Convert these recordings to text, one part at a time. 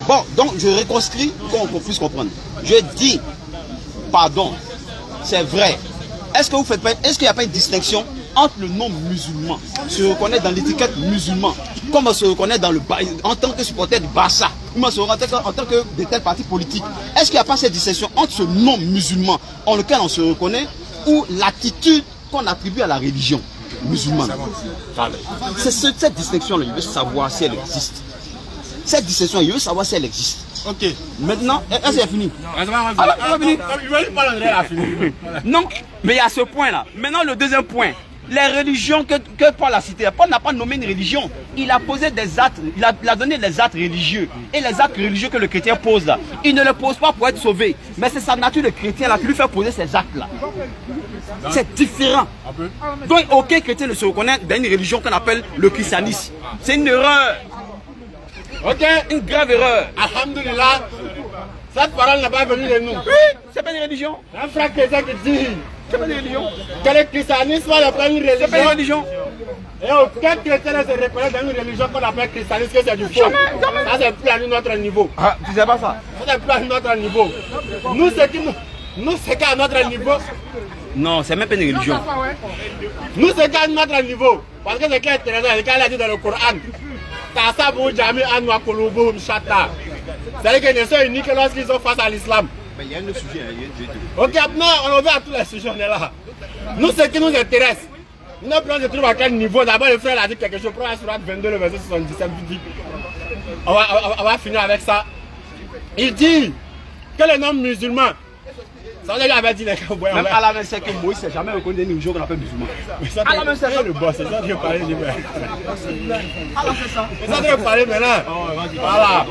Bon, donc je reconstruis pour qu'on puisse comprendre. Je dis, pardon, c'est vrai. Est-ce que vous faites pas, est-ce qu'il n'y a pas une distinction entre le nom musulman, se reconnaît dans l'étiquette musulman, comme on se reconnaît dans en tant que supporter du Barça, ou on se reconnaît en tant que de tel parti politique. Est-ce qu'il n'y a pas cette distinction entre ce nom musulman en lequel on se reconnaît ou l'attitude qu'on attribue à la religion musulmane? C'est cette distinction-là, je veux savoir si elle existe. Cette distinction, je veux savoir si elle existe. Ok. Maintenant, est-ce qu'il a fini? Non, mais il y a ce point-là. Maintenant, le deuxième point. Les religions que Paul a citées. Paul n'a pas nommé une religion. Il a posé des actes, il a donné des actes religieux. Et les actes religieux que le chrétien pose là, il ne les pose pas pour être sauvé. Mais c'est sa nature de chrétien là qui lui fait poser ces actes-là. C'est différent. Donc aucun chrétien ne se reconnaît dans une religion qu'on appelle le christianisme. C'est une erreur. Ok, une grave erreur. Alhamdulillah, cette parole n'est pas venue de nous. Oui, c'est pas une religion. Un frère chrétien qui dit c'est pas une religion. Que le christianisme n'est pas une religion. C'est pas une religion. Et aucun chrétien ne se reconnaît dans une religion qu'on appelle christianisme, que c'est du faux. Ça, c'est plus à notre niveau. Ah, tu sais pas ça? Ça, c'est plus à notre niveau. Nous, c'est qu'à notre niveau. Non, c'est même pas une religion. Nous, c'est qu'à notre niveau. Parce que c'est qui est intéressant, c'est qu'il a dit dans le Coran. C'est-à-dire qu'ils ne sont unis que lorsqu'ils sont face à l'islam. Mais il y a un autre sujet. Ok, non, on revient à tous les sujets, on est là. Nous, ce qui nous intéresse, nous se trouve à quel niveau. D'abord, le frère a dit quelque chose. Prends la sourate 22, le verset 77. On va finir avec ça. Il dit que le nom musulman, ça lui avait dit les cowboys. Même à la même c'est que Moïse s'est jamais reconnu des religions qu'on appelle musulmans. À la même c'est le boss, c'est ça que je parlais. C'est ça que je parlais maintenant. Voilà.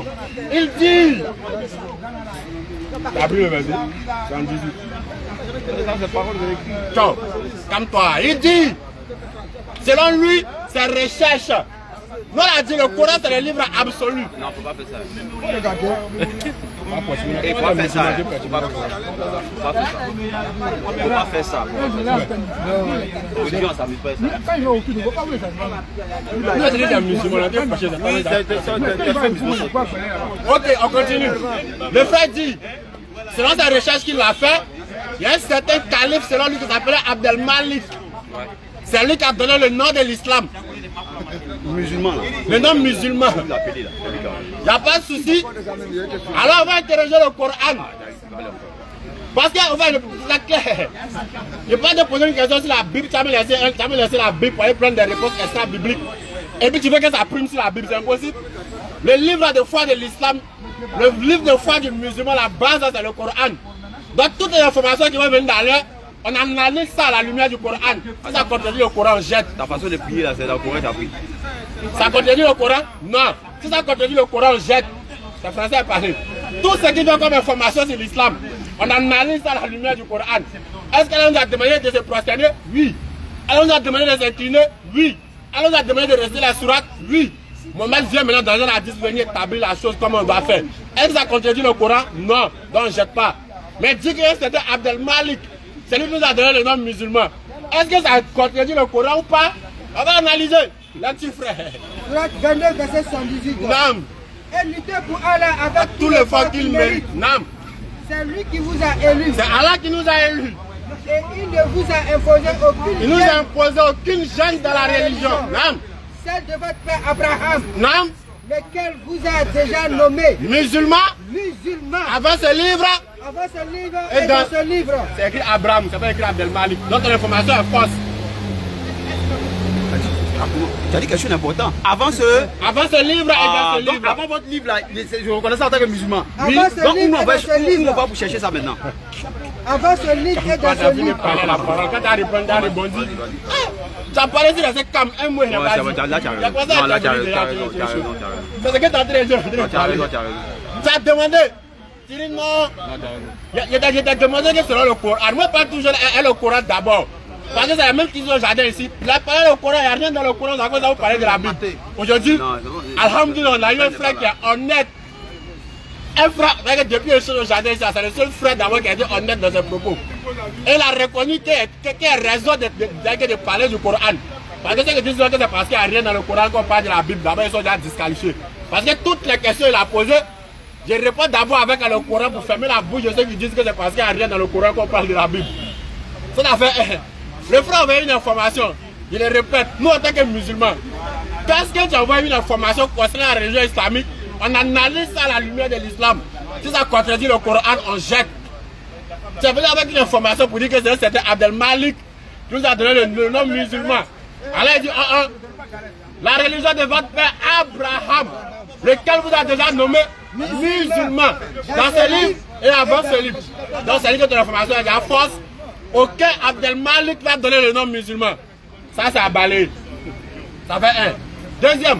Il dit. T'as pris le verset 78. Ciao, calme-toi. Il dit, selon lui, ses recherches. Nous, on a dit le Coran, c'est le livre absolu. Non, il ne faut pas faire ça. Il faut pas faire ça. Il ne faut pas faire ça. Religion, ça ne fait pas ça. Ok, on continue. Le frère dit, selon sa recherche qu'il a fait, il y a un certain calife, selon lui, qui s'appelait Abdel Malik. C'est lui qui a donné le nom de l'islam. Musulman. Le nom musulman. Il n'y a pas de souci. Alors on va interroger le Coran. Parce qu'on va la claire. Je ne vais pas te poser une question sur la Bible. Tu as laissé la Bible pour aller prendre des réponses extra-bibliques. Et puis tu veux que ça prime sur la Bible. C'est impossible. Le livre de foi de l'islam, le livre de foi du musulman, la base c'est le Coran. Donc toutes les informations qui vont venir d'ailleurs, on analyse ça à la lumière du Coran. Si ça contredit le Coran, on jette. Ta façon de prier là, c'est le Coran qui a pris. Ça contredit le Coran? Non. Si ça contredit le Coran, on jette. C'est français à parler. Tout ce qui vient comme information sur l'islam, on analyse ça à la lumière du Coran. Est-ce qu'elle nous a demandé de se prosterner? Oui. Elle nous a demandé de s'incliner? Oui. Elle nous a demandé de rester la sourate? Oui. Mohamed vient maintenant dans un hadith venir établir la chose comme on doit faire. Est-ce que ça contredit le Coran? Non. Donc on ne jette pas. Mais dit que c'était Abdel Malik. C'est lui qui nous a donné le nom musulman. Est-ce que ça contredit le Coran ou pas? On va analyser. Là, petit frère. Surat 22, verset 118. Nam. Et luttez pour Allah avec Tout le fort qu'il mérite. Nam. C'est lui qui vous a élu. C'est Allah qui nous a élus. Et il ne vous a imposé aucune Il nous a imposé aucune gêne dans la religion. Nam. Celle de votre père Abraham. Nam. Lequel vous a déjà nommé Musulman. musulman. Avant ce livre. Avant ce livre et dans ce livre. C'est écrit Abraham, c'est pas écrit Abdel Malik. Donc l'information est fausse. Tu as dit quelque chose d'important. Avant ce livre et dans ce livre. Avant votre livre là, je reconnais ça en tant que musulman. Avant ce livre et dans ce livre. On va vous chercher ça maintenant. Avant ce livre et dans ce livre. Quand tu as répondu, tu as rebondi. Tu as parlé sur cette cam, un mot, il n'a pas dit. Là, tu as raison. Non, là, tu as raison. C'est ce que tu as en train de dire. Tu as demandé. Tu dis non. Je t'ai demandé que selon le Coran. Moi, pas toujours le Coran d'abord. Parce que c'est la même question au jardin ici. La parole au Coran, il n'y a rien dans le Coran. Donc, vous parlez de la Bible. Aujourd'hui, alhamdulillah, on a eu un frère qui est honnête. Un frère, depuis le jour au jardin ici, c'est le seul frère d'abord qui a été honnête dans ses propos. Et il a reconnu qu'il y a raison de parler du Coran. Parce que ceux qui disent que c'est parce qu'il n'y a rien dans le Coran qu'on parle de la Bible. D'abord, ils sont déjà disqualifiés. Parce que toutes les questions qu'il a posées, Je réponds d'abord avec le Coran pour fermer la bouche de ceux qui disent que c'est parce qu'il n'y a rien dans le Coran qu'on parle de la Bible. Ça fait. Le frère envoie une information, je le répète, nous en tant que musulmans, parce que tu envoies une information concernant la religion islamique, on analyse ça à la lumière de l'islam. Si ça contredit le Coran, on jette. Tu es venu avec une information pour dire que c'est un certain Abdel Malik qui nous a donné le nom musulman. Alors il dit, la religion de votre père Abraham, lequel vous a déjà nommé musulman. Dans ce livre et avant ce livre. Dans ce livre de l'information, il y a force. Aucun Abdel Malik n'a donné le nom musulman. Ça, c'est à balayer. Ça fait un. Deuxième,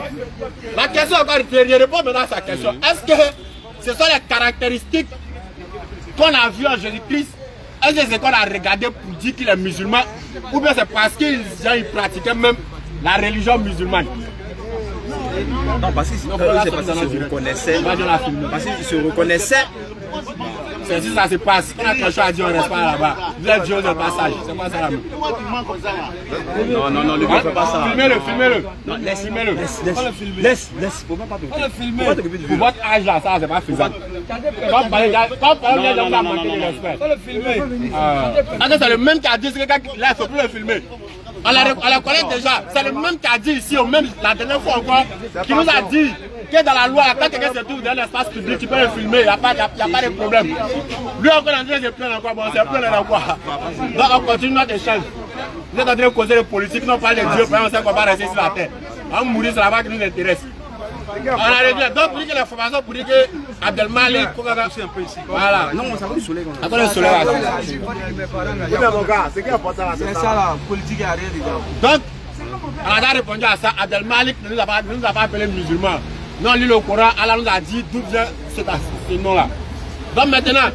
la question encore, je réponds maintenant à sa question. Est-ce que ce sont les caractéristiques qu'on a vues en Jésus-Christ? Est-ce que c'est qu'on a regardé pour dire qu'il est musulman? Ou bien c'est parce qu'ils pratiquaient même la religion musulmane? Non, parce que sinon, c'est parce qu'ils se reconnaissaient. Parce qu'ils se reconnaissaient. C'est si ça se passe. Quand quelque chose à dire, on reste pas là-bas. Vous êtes Dieu de passage. C'est pas ça là. Non, le gars fait pas ça. Filmez-le. Non, Filmez-le. Laisse. Faut même pas te filmer. Pour votre âge là, ça, c'est pas faisable. Quand parler, on va manquer de respect. C'est le même qui a dit que là, il ne faut plus le filmer. On la connaît déjà. C'est le même qui a dit ici, même la dernière fois encore, qui nous a dit que dans la loi, quand quelqu'un se trouve dans l'espace public, tu peux le filmer, il n'y a pas de problème. Lui encore en train de se plaindre encore, bon, c'est plein encore. Donc on continue notre échange. Vous êtes en train de causer de politique, nous on parle de Dieu, on sait qu'on va rester sur la terre. On mourir sur la vague qui nous intéresse. On a réglé. Donc pour dire que l'information, pour dire que Abdel Malik, voilà. Non, ça va le soleil. Attends le soleil. C'est qui important là? C'est ça la politique à rien dedans. Donc, on a répondu à ça. Abdel Malik ne nous a pas appelé musulmans. Non, lui le Coran, Allah nous a dit d'où vient ce nom-là. Donc maintenant,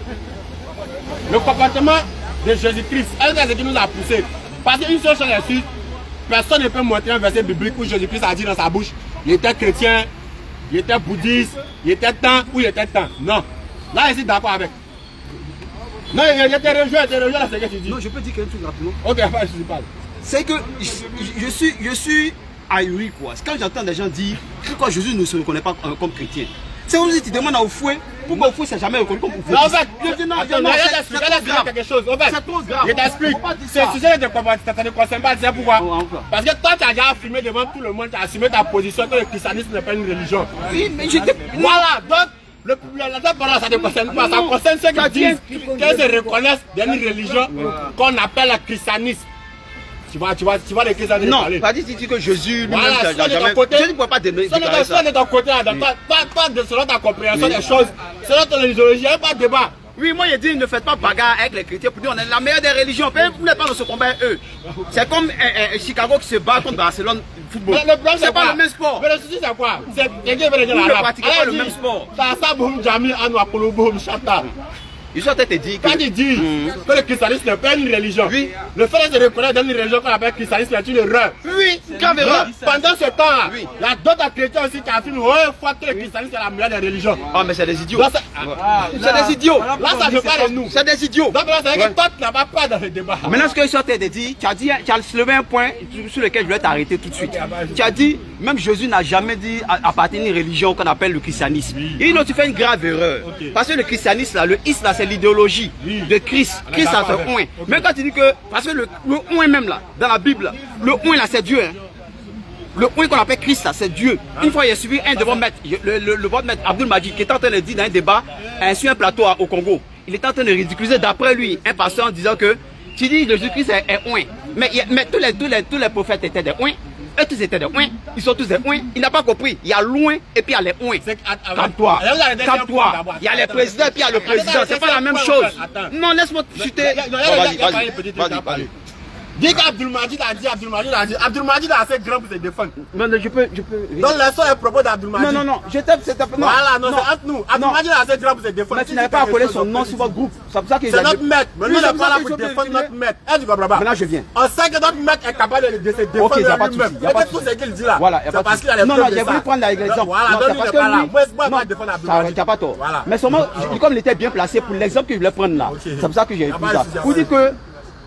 le comportement de Jésus-Christ, est-ce que c'est ce qui nous a poussé? Parce qu'une seule chose est sûre, personne ne peut montrer un verset biblique où Jésus-Christ a dit dans sa bouche, il était chrétien, il était bouddhiste, il était temps ou il était temps. Non. Là, je suis d'accord avec. Non, il était religieux, là, c'est ce que tu dis. Non, je peux dire quelque chose rapidement. Ok, je suis pas. C'est que je suis ahuri quoi. Quand j'entends des gens dire pourquoi Jésus ne se reconnaît pas comme chrétien. C'est comme si tu demandes à Oufoué, pourquoi Oufoué s'est jamais reconnu comme Oufoué. Non, en fait, quelque chose. En fait, c'est trop grave. Je t'explique. C'est un sujet de comportement, ça ne concerne pas, tu sais pourquoi? Parce que toi, tu as déjà affirmé devant tout le monde, tu as assumé ta position que le christianisme n'est pas une religion. Oui, mais j'étais. Voilà, donc, ça ne concerne pas. Ça concerne ceux qui disent qu'ils se reconnaissent dans une religion qu'on appelle le christianisme. Tu vois les chrétiens. Non, pas dit que Jésus lui-même n'a jamais. Jésus ne peut pas déclarer ça. De ton côté, toi, selon ta compréhension des choses, selon ton idéologie, il n'y a pas de débat. Oui, moi, je dis, ne faites pas bagarre avec les chrétiens pour dire on est la meilleure des religions. Vous n'êtes pas dans ce combat, eux. C'est comme Chicago qui se bat contre Barcelone football. C'est pas le même sport. Mais le souci, c'est quoi? C'est que vous ne pratiquez pas le même sport. Ils sont peut-être dit que... Quand ils disent que le christianisme n'est pas une religion, oui. Le fait de se reconnaître dans une religion qu'on appelle christianisme est une erreur. Oui, grave erreur. Pendant ce temps, oui. Il y a d'autres chrétiens aussi qui affirment fois que le christianisme est la meilleure des religions. Ah, mais c'est des idiots. C'est des idiots. Là, ça ne parle de nous. C'est des idiots. Donc là, c'est que toi, tu n'as pas peur dans le débat. Maintenant, ce que je t'ai dit, tu as soulevé un point sur lequel je voulais t'arrêter tout de suite. Tu as dit, même Jésus n'a jamais dit appartenir à une religion qu'on appelle le christianisme. Et non, tu fais une grave erreur. Parce que le christianisme, là, le islam, c'est l'idéologie de Christ. Christ, ça se oint. Même quand tu dis que, parce que le oint même là, dans la Bible, le oint là, c'est Dieu. Hein. Le oint qu'on appelle Christ là, c'est Dieu. Une fois, il a suivi un de vos maîtres, votre maître Abdul Majid, qui était en train de dire dans un débat sur un plateau au Congo. Il était en train de ridiculiser d'après lui un pasteur en disant que tu dis que Jésus-Christ est oint. Mais tous les prophètes étaient des oints. Eux tous étaient des oints. Ils sont tous des oints. Il n'a pas compris. Il y a loin et puis il y a les oints. Calme-toi. Calme-toi. Il y a les présidents et puis il y a le président. C'est pas la même chose. Non, laisse-moi chuter. Vas-y. Dis qu'Abdul Majid a dit, Abdul Majid a assez grand pour se défendre. Non, je peux. Donc laissons les propos d'Abdul Majid. Non, je t'aime, c'est voilà, non, c'est entre nous. Abdul Majid a assez grand pour se défendre. Mais tu n'avais pas appelé son nom sur votre groupe. C'est pour ça qu'il c'est notre maître. Mais nous, on n'est pas là pour défendre notre maître. Tu comprends pas? Maintenant, je viens. On sait que notre maître est capable de se défendre. Ok, il n'y a pas de souci. C'est tout ce qu'il dit là. Voilà, c'est parce qu'il a les non, j'ai voulu prendre l'exemple. Voilà, donc il n'est pas là. Moi, je ne pas défendre Abdul Majid. Tu n'as pas tort. Mais seulement, comme il était bien placé pour l'exemple que je voulais prendre là, c'est pour ça que j'ai pris ça. Vous dites que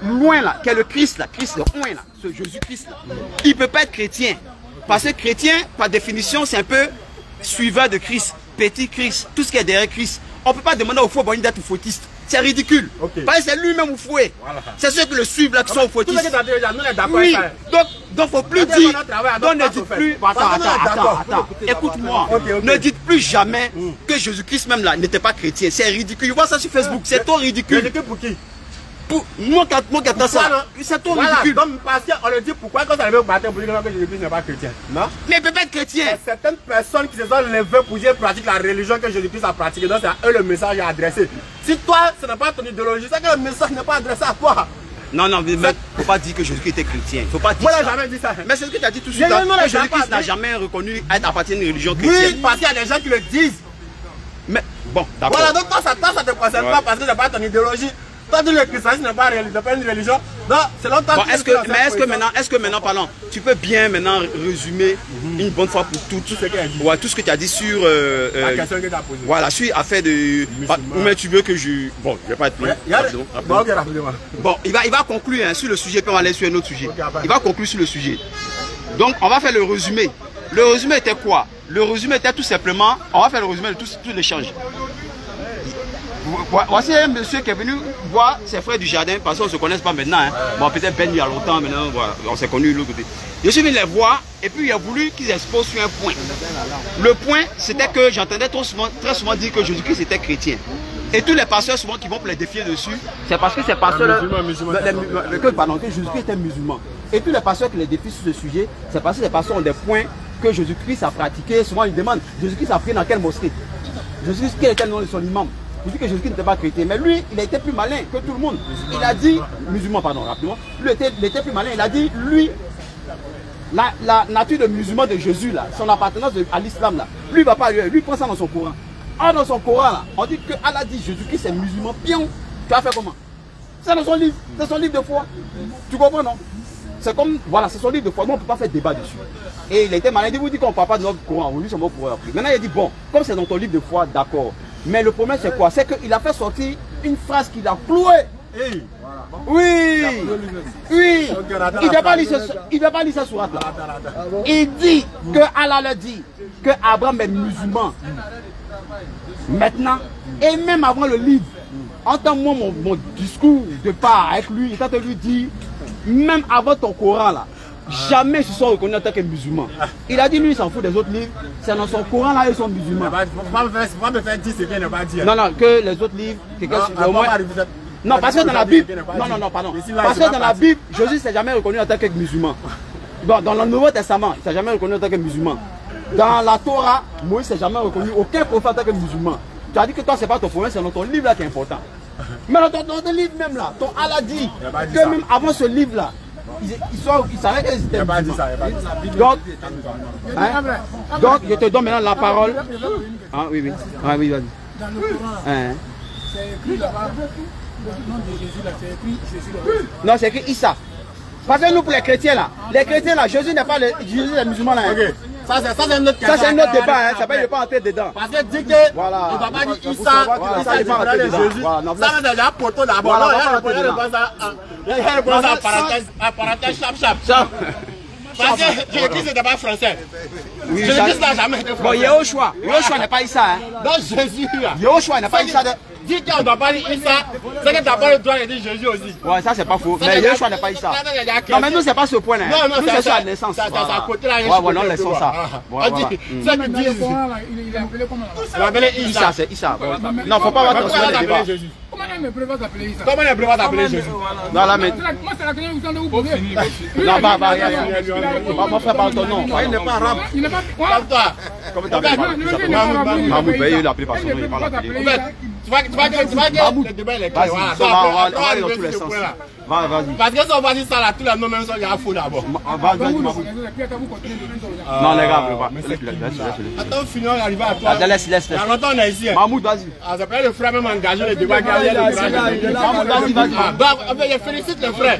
loin là, qu'est le Christ là, Christ le loin là, ce Jésus-Christ là, il ne peut pas être chrétien. Parce que chrétien, par définition, c'est un peu suiveur de Christ. petit Christ, tout ce qui est derrière Christ. On ne peut pas demander au faux Boni d'être fautiste. C'est ridicule. Parce que c'est lui-même au fouet. C'est ceux qui le suivent là qui sont fautistes. Oui, donc il ne faut plus dire. Donc ne dites plus. Attends. Écoute-moi. Ne dites plus jamais que Jésus-Christ même là n'était pas chrétien. C'est ridicule. Je vois ça sur Facebook. C'est trop ridicule. Ridicule pour qui? Moi, quand ça, c'est trop ridicule. Parce qu'on le dit pourquoi quand ça arrive au baptême pour dire que Jésus-Christ n'est pas chrétien. Non? Mais il peut pas être chrétien. Certaines personnes qui se sont levées pour dire pratiquer la religion que Jésus-Christ a pratiquée. Donc c'est à eux le message est adressé. Si toi, ce n'est pas ton idéologie, c'est que le message n'est pas adressé à toi. Non, mais il ne faut pas dire que Jésus-Christ était chrétien. Il ne faut pas dire moi, ça. Moi, jamais dit ça. Mais c'est ce que tu as dit tout de suite. Que Jésus-Christ n'a jamais reconnu être appartient à une religion chrétienne. Oui, parce qu'il y a des gens qui le disent. Mais bon, d'accord. Voilà, donc toi, ça ne te concerne pas parce que ce n'est pas ton idéologie. Toi, tu dis que le christianisme n'est pas une religion. Non, c'est longtemps. Bon, est-ce que maintenant, parlons, tu peux bien maintenant résumer une bonne fois pour toutes tout ce que tu as dit sur la question que tu as posée. Voilà, sur l'affaire de. Mais tu veux que je. Bon, je ne vais pas être plus. Bon, il va conclure hein, sur le sujet, puis on va aller sur un autre sujet. Il va conclure sur le sujet. Donc, on va faire le résumé. Le résumé était quoi? Le résumé était tout simplement. On va faire le résumé de tout l'échange. Voici un monsieur qui est venu voir ses frères du jardin, parce qu'on ne se connaît pas maintenant. Hein. Bon, peut-être Ben il y a longtemps, maintenant, voilà, on s'est connus de l'autre côté. Je suis venu les voir, et puis il a voulu qu'ils exposent sur un point. Le point, c'était que j'entendais très souvent dire que Jésus-Christ était chrétien. Et tous les pasteurs souvent qui vont pour les défier dessus, c'est parce que ces pasteurs que Jésus-Christ était musulman. Et tous les pasteurs qui les défient sur ce sujet, c'est parce que ces pasteurs ont des points que Jésus-Christ a pratiqués. Souvent ils demandent, Jésus-Christ a prié dans quelle mosquée? Jésus-Christ, quel était le nom de son imam? Il dit que Jésus-Christ n'était pas chrétien, mais lui, il a été plus malin que tout le monde. Il a dit, musulman, pardon, rapidement, il était plus malin, il a dit, lui, la nature de musulman de Jésus, là, son appartenance à l'islam, là, lui, il va pas lui prend ça dans son Coran. Ah, dans son Coran, là, on dit que Allah dit Jésus-Christ est musulman, pion, tu vas faire comment? C'est dans son livre, c'est son livre de foi. Tu comprends, non? C'est comme, voilà, c'est son livre de foi, nous, on ne peut pas faire débat dessus. Et il a été malin, il vous dit qu'on ne parle pas de notre Coran, on lit son mot Coran. Maintenant, il a dit, bon, comme c'est dans ton livre de foi, d'accord. Mais le problème c'est quoi? C'est qu'il a fait sortir une phrase qu'il a clouée. Oui. Il ne va pas lire ce surat là. Il dit que Allah le dit, que Abraham est musulman. Maintenant, et même avant le livre, entends-moi mon discours de part avec lui, il lui dit, même avant ton Coran là, jamais ils se sont reconnus en tant que musulmans. Il a dit lui il s'en fout des autres livres, c'est dans son Coran là ils sont musulmans. Pas me faire dire ce qu'il n'a pas dit. Non, que les autres livres, non, parce que dans la Bible, pardon. Parce que dans la Bible, Jésus ne s'est jamais reconnu en tant que musulman. Dans le Nouveau Testament, il ne s'est jamais reconnu en tant que musulman. Dans la Torah, Moïse ne s'est jamais reconnu aucun prophète en tant que musulman. Tu as dit que toi, ce n'est pas ton problème, c'est dans ton livre là qui est important. Mais dans ton livre même là, ton Allah dit que même avant ce livre là, ils savaient qu'ils étaient musulmans. Donc, je te donne maintenant la parole. Ah oui, vas-y. Dans le Coran, c'est écrit là-bas, le nom de Jésus là, c'est écrit Jésus. Non, c'est écrit Issa. Parce que nous, pour les chrétiens là, Jésus n'est pas Jésus des musulmans là. Hein. Ça c'est un autre débat. Ça c'est un autre débat, hein. Ça ne peut pas entrer dedans. Parce que dit que voilà. Il ne va pas dire Issa, Issa est différent de Jésus. Ça c'est déjà poteau d'abord. Il y a le ça à parenthèse chap. Parce que Jésus n'était pas français. Oui, Jésus n'a jamais été français. Bon, Yehoshua n'est pas Issa. Hein. Donc Jésus là. Yehoshua n'est pas Issa. Dis qu'on ne doit pas dire Issa, c'est que tu n'as pas le droit de dire Jésus aussi. Ouais, ça c'est pas faux. Mais Yehoshua n'est pas Issa. Non, mais nous c'est pas ce point là. Non, nous c'est sur la naissance. C'est à côté là. Ouais, non, laissons ça. On dit, c'est que disent. Il est appelé comment là? Il est appelé Issa. C'est Issa. Non, faut pas avoir transformé le débat. Comment il me prévoit d'appeler Issa? Comment il prévoit d'appeler Jésus? Non, là, mais. Moi, c'est la question que vous allez vous poser. Non, va, mon frère, parle ton nom. Il n'est pas arabe. Il n'est pas. Calme-toi. Comment t'appelles? Mahmoud, il a appelé par son nom, il parle appelé. Tu vas le débat est clair. On va aller dans tous les sens. Vas-y. Parce que si on va dire ça là, tous les noms même sont il y a faux d'abord. Vas-y, Mahmoud. Non, les gars, laisse-le. Attends, finir, on arrive à toi. Laisse. Il y a longtemps on est ici. Mahmoud, vas-y. Ça peut être le frère même engagé le débat. Vas-y. Je félicite les frères.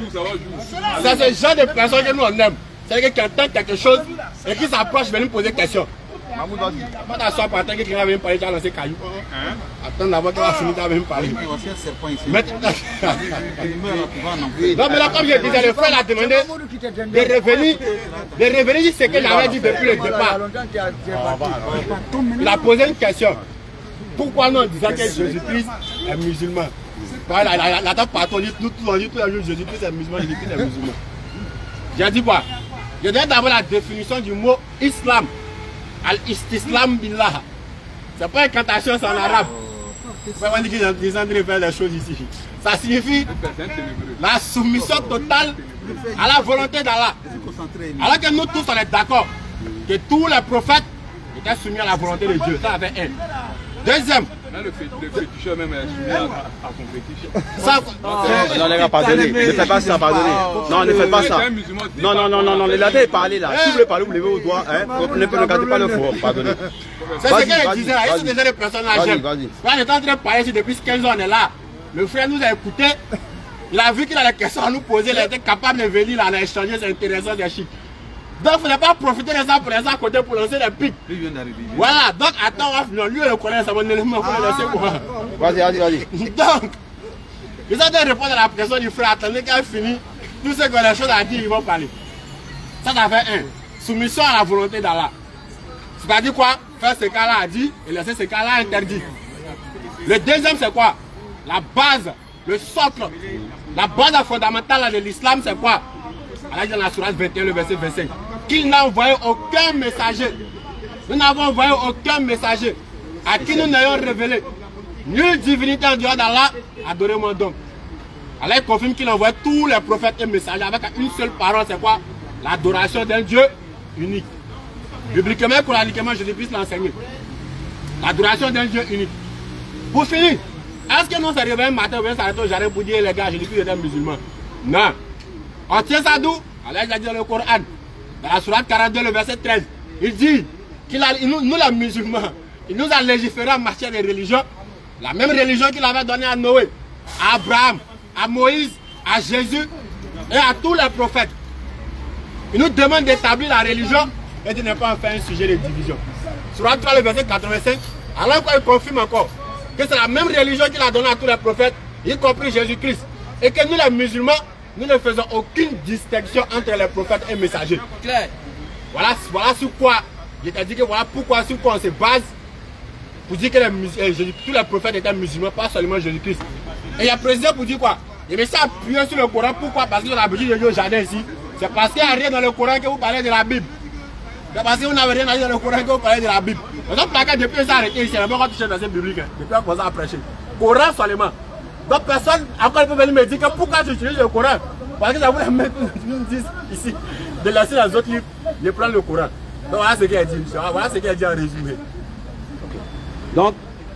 C'est ce genre de personnes que nous on aime. C'est-à-dire qui entendent quelque chose et qui s'approche de nous poser des questions. Mahmoud, vas-y. Pas t'asseoir par terre, quelqu'un va venir parler, tu as lancé caillou. Attends d'abord qu'il va finir, tu vas venir parler. Non, mais là, comme je disais, le frère a demandé de revenir sur ce que j'avais dit depuis le départ. Il a posé une question. Pourquoi nous disons que Jésus-Christ est musulman? La table partout, nous tous les jours, Jésus-Christ est musulman, Jésus-Christ est musulman. J'ai dit quoi? Je donne d'abord la définition du mot islam. Al-istislam billah. C'est pas une incantation, c'est en arabe. On dit qu'ils sont en train de faire des choses ici. Ça signifie la soumission totale à la volonté d'Allah. Alors que nous tous on est d'accord que tous les prophètes étaient soumis à la volonté de Dieu. Ça avait un. Deuxième. Le féticheur même est soumis à son fétiche. Ça, non, les gars, pardonnez. Ne faites pas ça, pardonnez. Non, ne faites pas ça. Non, les laissez parler là. Si vous voulez parler, vous levez vos doigts. Ne regardez pas le forum, pardonnez. C'est ce qu'elle disait là. Ils sont déjà des personnes âgées. Quand on est en train de parler depuis 15 ans, on est là. Le frère nous a écouté. Il a vu qu'il a des questions à nous poser. Il était capable de venir là, on a échangé, c'est intéressant, c'est chic. Donc, il ne faut pas profiter de ça pour les à côté pour lancer des pics. Voilà, donc attends, on va finir. Lui, le connaît, ça va nous laisser quoi. Vas-y. Donc, ils ont de répondre à la pression du frère. Attendez qu'elle finisse. Tous ceux qui ont des choses à dire, ils vont parler. Ça fait un. Soumission à la volonté d'Allah. C'est-à-dire quoi? Faire ce qu'Allah a dit et laisser ce qu'Allah a interdit. Le deuxième, c'est quoi? La base, le socle, la base fondamentale de l'islam, c'est quoi? Allah dit dans la sourate 21, le verset 25, qu'il n'a envoyé aucun messager. Nous n'avons envoyé aucun messager à qui nous n'ayons révélé nulle divinité en dehors d'Allah, adorez-moi donc. Allah confirme qu'il envoie tous les prophètes et messagers avec une seule parole, c'est quoi? L'adoration d'un Dieu unique. Bibliquement, coraniquement, Jésus-Christ l'a enseigné. L'adoration d'un Dieu unique. Pour finir, est-ce que nous se réveillons un matin, on vient s'arrêter au jardin pour dire les gars, Jésus-Christ est un musulman? Non. On tient ça d'où? Allah a dit dans le Coran, dans la sourate 42, le verset 13, il dit nous les musulmans, il nous a légiféré en matière de religion, la même religion qu'il avait donnée à Noé, à Abraham, à Moïse, à Jésus et à tous les prophètes. Il nous demande d'établir la religion et de ne pas en faire un sujet de division. Sourate 3, le verset 85, alors qu'il confirme encore que c'est la même religion qu'il a donnée à tous les prophètes, y compris Jésus-Christ, et que nous les musulmans, nous ne faisons aucune distinction entre les prophètes et les messagers. Claire. Voilà sur quoi, je t'ai dit que voilà pourquoi, sur quoi on se base pour dire que tous les prophètes étaient musulmans, pas seulement Jésus-Christ. Et il y a précisé pour dire quoi? Il me s'est appuyé sur le Coran, pourquoi? Parce que j'ai l'habitude de dire au jardin ici. C'est parce qu'il n'y a rien dans le Coran que vous parlez de la Bible. C'est parce que vous n'avez rien à dire dans le Coran que vous parlez de la Bible. Par exemple, depuis ça arrêté ici, il n'y a même pas touché dans cette biblique. Depuis qu'on a prêché. Coran seulement. Donc personne encore peut venir me dire que pourquoi tu utilises le Coran? Parce que ça voulait mettre une 10 ici, de laisser les autres livres, de prendre le Coran. Donc voilà ce qu'il a dit, monsieur. Voilà ce qu'il a dit en résumé. Okay. Donc,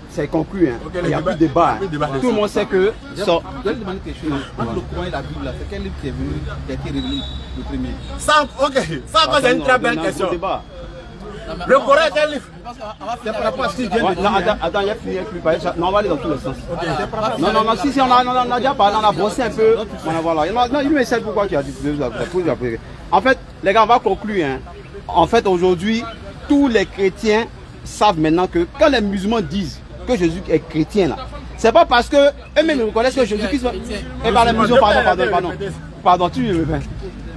c'est conclu, hein. Okay, il n'y a plus de débat. Tout le monde sait que... Je vais demander quelque chose. Entre le Coran et la Bible, c'est quel livre qui est venu, qui a été révélé le premier? Ça, ok. Ça, c'est une très belle question. Le Coran est un livre. C'est par rapport à ce que je viens de dire. Attends, il y a plus. Non, on va aller dans tous les sens. Non, si, on a déjà parlé, on a brossé un peu. Voilà. Non, il me sait pourquoi tu as dit. En fait, les gars, on va conclure. Hein. En fait, aujourd'hui, tous les chrétiens savent maintenant que quand les musulmans disent que Jésus est chrétien, là, c'est pas parce que eux-mêmes reconnaissent que Jésus-Christ est par les musulmans. Pardon, tu me fais.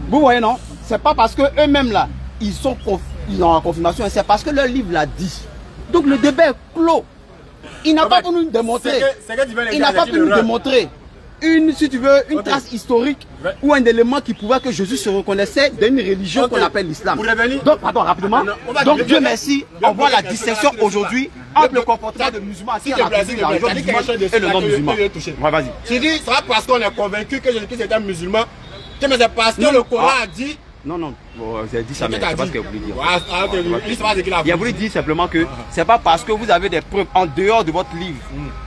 Vous voyez, non? C'est pas parce que eux-mêmes là, ils ont la confirmation, c'est parce que leur livre l'a dit. Donc le débat est clos. Il n'a pas pu nous démontrer. Il n'a pas pu nous démontrer une trace historique ou un élément qui prouvait que Jésus se reconnaissait d'une religion qu'on appelle l'islam. Donc, pardon, rapidement. Donc, Dieu merci, on voit la distinction aujourd'hui entre le comportement de musulmans assis à la religion et le non-musulman. Vas-y. Tu dis, c'est pas parce qu'on est convaincu que Jésus-Christ est un musulman, mais c'est parce que le Coran a dit. Non, j'ai dit ça, mais c'est pas ce que vous voulez dire. Il a voulu dire simplement que c'est pas parce que vous avez des preuves en dehors de votre livre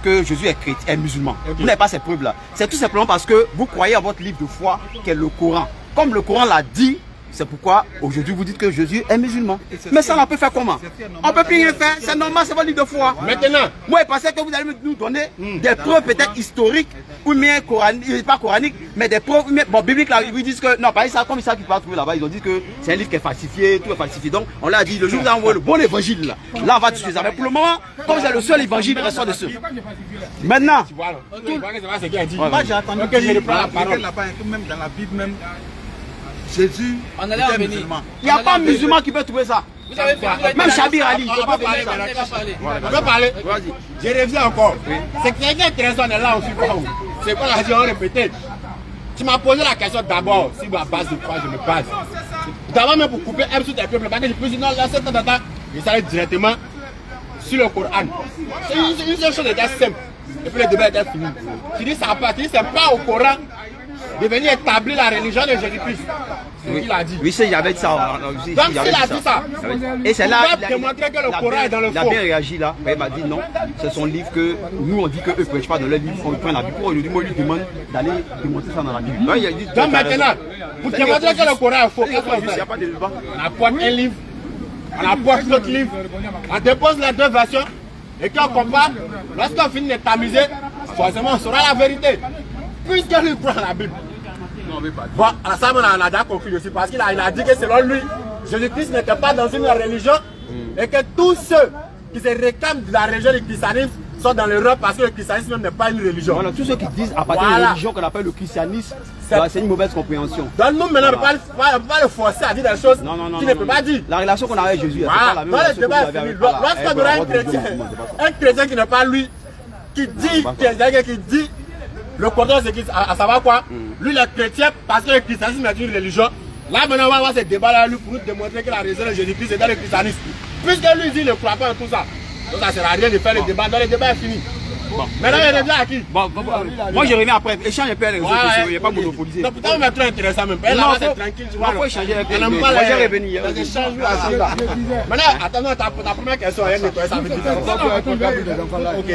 que Jésus est chrétien, est musulman. Vous n'avez pas ces preuves-là. C'est tout simplement parce que vous croyez à votre livre de foi, qui est le Coran. Comme le Coran l'a dit, C'est pourquoi aujourd'hui vous dites que Jésus est musulman. Mais ça on peut faire comment? On ne peut plus rien faire, c'est normal, c'est votre livre de foi. Maintenant, moi je pensais que vous allez nous donner des preuves peut-être historiques ou bien coraniques, pas coraniques, mais des preuves bibliques là, ils disent que non, pas ça comme ça qu'ils peuvent trouver là-bas, ils ont dit que c'est un livre qui est falsifié, tout est falsifié. Donc on l'a dit, le jour où vous avez envoyé le bon évangile là, on va tuer ça. Mais pour le moment, comme c'est le seul évangile, il ressort de ceux. Maintenant, Moi j'ai entendu que je dire reprends la parole. là-bas, que même dans la Bible même, Jésus était musulman. il n'y a pas un musulman qui peut trouver ça. Même Chabir Ali, il ne peut pas venir ça. On peut parler. Je reviens encore. C'est quelqu'un intéressant là aussi. C'est quoi la question répétée? Tu m'as posé la question d'abord, si ma base de quoi je me base. D'abord même pour couper un sous tes peuples, parce que je peux dire non, là c'est temps, je s'arrête directement sur le Coran. C'est une seule chose déjà simple. Et puis le débat était fini. Tu dis ça pas, tu dis c'est pas au Coran de venir établir la religion de Jésus-Christ. C'est ce qu'il a dit. Oui, c'est, il avait dit ça. Donc s'il a dit ça, et c'est là il a démontré que le Coran est dans le il a faux. bien réagi là. Il m'a dit non, c'est son livre que nous on dit qu'eux ne prêchent pas dans leur livre, on prend la Bible. Aujourd'hui, moi, lui demande d'aller démontrer ça dans la Bible. Il a dit, Donc maintenant, pour démontrer que le Coran est faux, qu'est-ce qu'on il n'y fait? a pas de débat. On apporte un livre, on apporte l'autre livre, on dépose les deux versions et quand on compare, lorsqu'on finit de tamiser, forcément on saura la vérité. Puisque lui croit dans la Bible. Bon, à ça, on a déjà conclu aussi parce qu'il a dit que selon lui, Jésus-Christ n'était pas dans une religion et que tous ceux qui se réclament de la religion du christianisme sont dans l'erreur parce que le christianisme même n'est pas une religion. Voilà, tous ceux qui disent à partir de la religion qu'on appelle le christianisme, c'est une mauvaise compréhension. Donc nous maintenant, on ne peut pas le forcer à dire des choses qu'il ne peut pas dire. La relation qu'on a avec Jésus, c'est pas la même Dans le relation que vous débat avez est avec fini. Allah. Lorsqu'on aura un chrétien qui n'est pas lui, qui dit le cordon c'est à savoir quoi, lui il est chrétien parce que le christianisme est une religion. Là maintenant on va avoir ce débat là lui pour nous démontrer que la religion de Jésus-Christ est dans le christianisme. Puisque lui dit ne croit pas en tout ça. Donc ça ne sert à rien de faire le débat, donc le débat est fini. Bon. Maintenant il revient à qui? Moi je reviens après, échange un peu les réseaux sociaux, il n'y a pas monopolisé. Donc pourtant on est très intéressant même. Là c'est tranquille, tu vois. Il faut échanger avec les gens. Moi j'ai revenu hier. Maintenant attends, ta première question est nettoyer ça. Ok.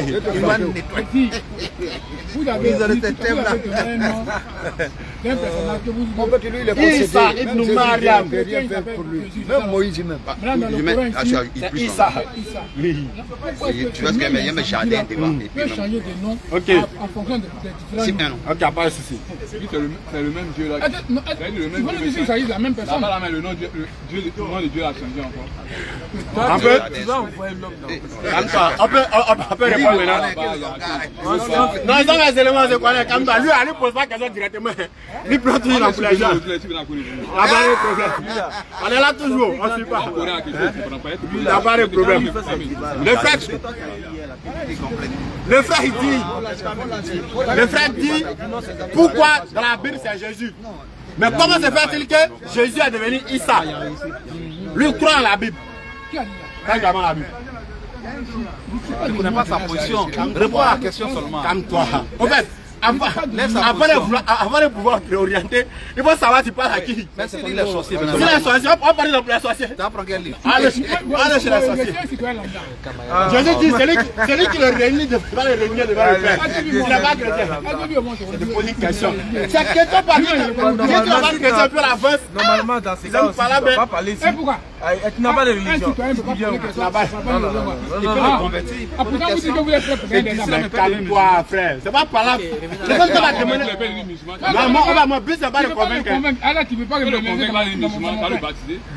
Vous avez dit d'un personnage que vous dites. Issa ibn Mariam. Même Moïse même pas. C'est Issa. Tu vois ce qu'il y a mes jardins devant. Tu peux changer de nom en fonction des différents noms. Ok, pas de souci. C'est le même Dieu là. Tu veux nous dire qu'il s'agit de la même personne? Le nom de Dieu a changé encore. Un peu. On peut répondre maintenant. Non, ils ont les éléments de connaître. Lui, il ne pose pas question directement. Il prend toujours la couleur jaune. On est là toujours, on ne suit pas. Il n'y a pas de problème. Le frère dit pourquoi dans la Bible c'est Jésus. Mais comment se fait-il que Jésus est devenu Issa? Lui croit en la Bible. Regarde la Bible. Tu ne connais pas sa position. Réponds à la question seulement. Calme-toi. En fait, avant de pouvoir te orienter, il faut savoir tu parles à qui. Mais c'est les sorciers. Si les sorciers, on parle de les sorciers. Tu apprends quel livre? Allez chez les sorciers. Jésus dit, celui qui le réunit devant le réunir devant le Père. Il n'est pas chrétien. C'est de poser une question. C'est question par qui. Si tu n'as pas de question, tu l'avance. Normalement, dans ces cas, tu ne peux pas parler ici. Pourquoi? Tu n'as pas de religion. Pourtant, vous dites que vous êtes prêt pour gagner des armes. Calme-toi, frère. C'est pas par là. C'est pas que va demander. Non, mon but, c'est pas de convaincre. Alors, tu ne peux pas me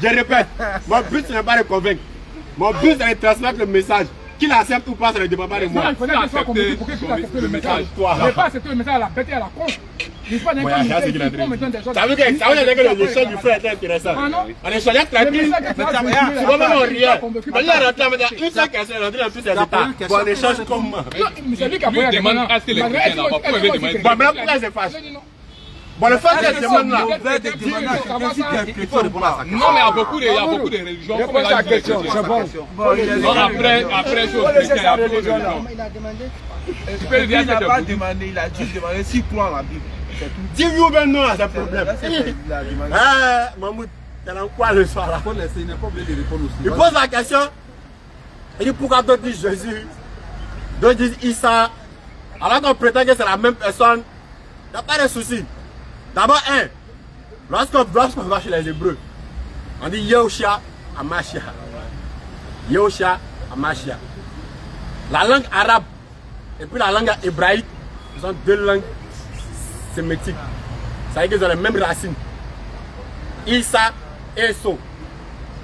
Je répète, mon but, ce n'est pas de convaincre. Mon but, c'est de transmettre le message. Qu'il accepte ou pas, ça ne dépend pas de moi. Il faudrait qu'il soit convaincu pour qu'il puisse accepter le message. Il n'est pas accepté le message à la bête et à la con. Il n'est pas d'un coup. Ça veut dire que l'échange du frère était intéressant. On échangeait tranquille. C'est vraiment rien. On lui a rentré une seule question, on a rentré dans tous ses états. Bon, on échange comment? C'est lui qui a posé la question. Bon, maintenant, pourquoi il se fâche? Bon, le fait que demande là. Il faut répondre à sa question. Non, mais il y a beaucoup de religions. Réponds à la question, c'est bon. Après, il y a beaucoup de religions. Tu peux le dire, il n'a pas demandé, il a juste demandé s'il croit en la Bible. Dis oui ou bien non à ce problème. Ah, Mahmoud, t'es dans quoi le soir là? Il pose la question. Il dit pourquoi d'autres disent Jésus, d'autres disent Issa, alors qu'on prétend que c'est la même personne. Il n'y a pas de souci. D'abord, lorsqu'on va chez les Hébreux, On dit Yehoshua Amashia. Yehoshua Amashia. La langue arabe et puis la langue hébraïque, ce sont deux langues sémitiques. Ça veut dire qu'ils ont les mêmes racines. Issa, Eso,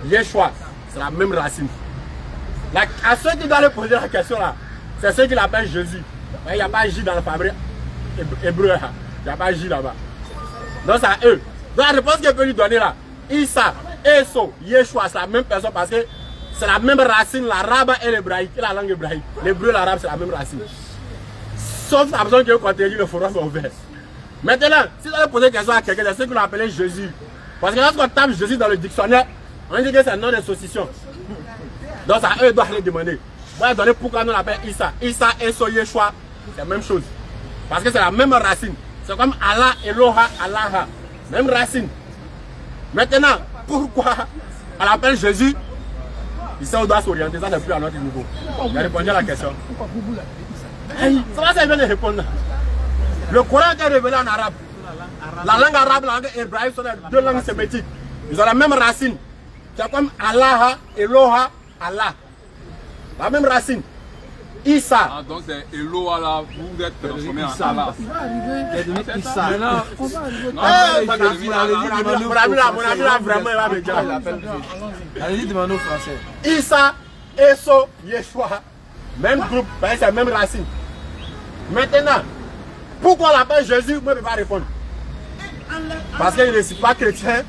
Yeshua, c'est la même racine. À ceux qui doivent poser la question là, c'est ceux qui l'appellent Jésus. Il n'y a pas J dans le fabrique hébreu. Il n'y a pas J là-bas. Donc c'est à eux. Donc la réponse qu'il peut lui donner là, Issa, Eso, Yeshua, c'est la même personne parce que c'est la même racine, l'arabe et l'hébraïque, et la langue hébraïque. L'hébreu et l'arabe, c'est la même racine. Sauf la besoin que vous contredire le forum ouvert. Maintenant, si vous allez poser une question à quelqu'un, c'est ceux qui l'ont appelé Jésus. Parce que lorsqu'on tape Jésus dans le dictionnaire, on dit que c'est un nom d'association. Donc ça, eux doivent les demander. Vous allez donner pourquoi nous l'appelle Issa. Issa, Eso, Yeshua, c'est la même chose. Parce que c'est la même racine. C'est comme Allah, Eloha, Allah. Même racine. Maintenant, pourquoi on l'appelle Jésus? Ici, on doit s'orienter, ça n'est plus à notre niveau. Il a répondu à la question. Ça va, ça vient de répondre. Le Coran est révélé en arabe. La langue arabe, la langue hébraïque sont deux langues sémitiques. Ils ont la même racine. C'est comme Allah, Eloha, Allah. La même racine. Issa. Ah, donc c'est Eloha là, vous êtes transformé en Allah. Mon ami là, vraiment, il va me dire. Allez-y, demandez aux Français. Issa, Eso, Yeshua. Même groupe, c'est la même racine. Maintenant, pourquoi on l'appelle Jésus? Moi, je ne peux pas répondre. Parce qu'il ne suis pas chrétien,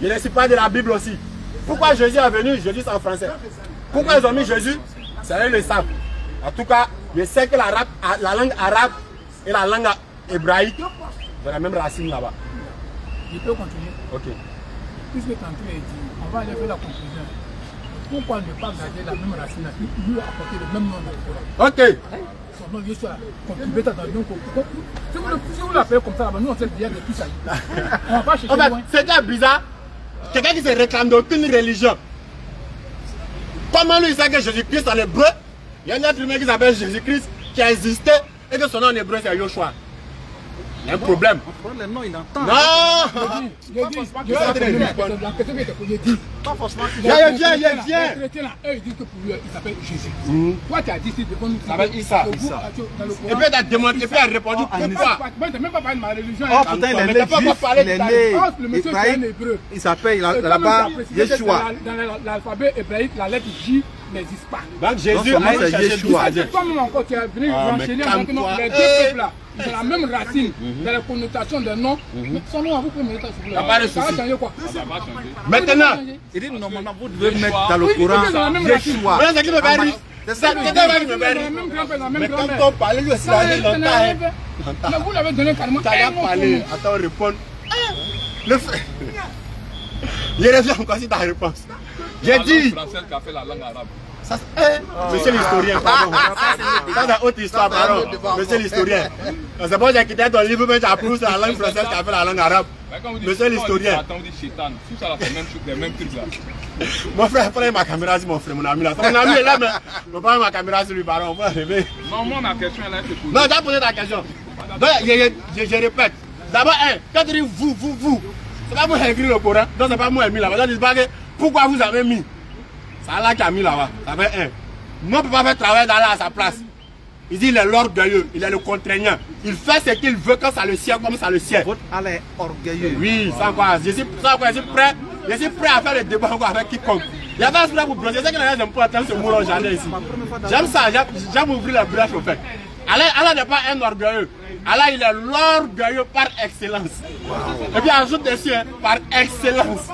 il ne suis pas de la Bible aussi. Pourquoi Jésus est venu? Jésus c'est en français. Pourquoi ils ont mis Jésus? C'est eux le savent. En tout cas, je sais que la langue arabe et la langue hébraïque ont la même racine là-bas. Je peux continuer. Ok. Puisque tantôt est dit, on va aller faire la conclusion. Pourquoi ne pas garder la même racine qui lui a apporté le même nom de Coran? Ok. Son nom Yeshua, contribué dans le nom. Si vous l'appelez comme ça, nous on sait bien de tout ça. On va pas chercher loin. C'était bizarre. Quelqu'un qui se réclame d'aucune religion. Comment lui il sait que Jésus-Christ en hébreu? Il y a un autre humain qui s'appelle Jésus-Christ qui a existé et que son nom en hébreu c'est Yoshua. Il y a un problème. Le nom, il entend. Non! La question qui était posée dit. Pas forcément. Viens. Les chrétiens là, eux ils disent que pour lui, il s'appelle Jésus. Toi tu as dit c'est devant nous. Ça s'appelle Issa. Et puis elle a demandé, et puis elle a répondu pourquoi? Moi je n'ai même pas parlé de ma religion. Oh putain, il est né hébraïque. Il s'appelle là-bas Yeshua. Dans l'alphabet hébraïque, la lettre J n'existe pas. Donc Jésus a cherché Yeshua. Toi-même encore, tu es venu renseigner maintenant les deux peuples là. Ils ont la même racine, dans la connotation des noms. Mais son nom, vous pouvez mettre ça sur le. Ça va changer quoi? Ça va changer. Maintenant, Il dit normalement vous devez mettre dans le Coran Yeshua. voilà ce qui me fait rire. C'est ça qui me fait rire. Mais quand on parle, lui aussi, il a longtemps. Mais vous l'avez donné carrément. Tu as parlé. Attends, répondre. Le frère. Je reviens encore sur ta réponse. J'ai dit. Français qui a fait la langue arabe. Ça, monsieur l'historien, pardon. Ça, c'est autre histoire, pardon. Monsieur l'historien. C'est bon, j'ai quitté ton livre, mais tu as prouvé la langue française qui a fait la langue arabe. Monsieur l'historien. Attends, on dit chétan. Tout ça, c'est les mêmes trucs là. Mon frère, prenez ma caméra sur mon frère, mon ami là. Mon ami est là, mais je prends ma caméra sur lui, pardon. On va arriver. Non, moi, ma question, elle a été posée. Non, tu as posé ta question. Donc, je répète. D'abord, quand tu dis vous, c'est pas moi qui ai écrit le Coran. Donc, c'est pas moi qui ai mis là-bas. Donc, que pourquoi vous avez mis? C'est Allah qui a mis là-bas. Ça fait un. Nous, on ne peut pas faire travail d'Allah à sa place. Il dit il est l'orgueilleux, il est le contraignant. Il fait ce qu'il veut quand ça le sied, comme ça le sied. Votre Allah est orgueilleux. Oui, ça quoi. Je suis prêt à faire le débat avec quiconque. Il y a pas pour bronzer. C'est que les gens n'aiment pas attendre ce mot jamais ici. J'aime ça, j'aime ouvrir les brèches au fait. Allah n'est pas un orgueilleux. Allah, il est l'orgueilleux par excellence. Et puis ajoute dessus, par excellence.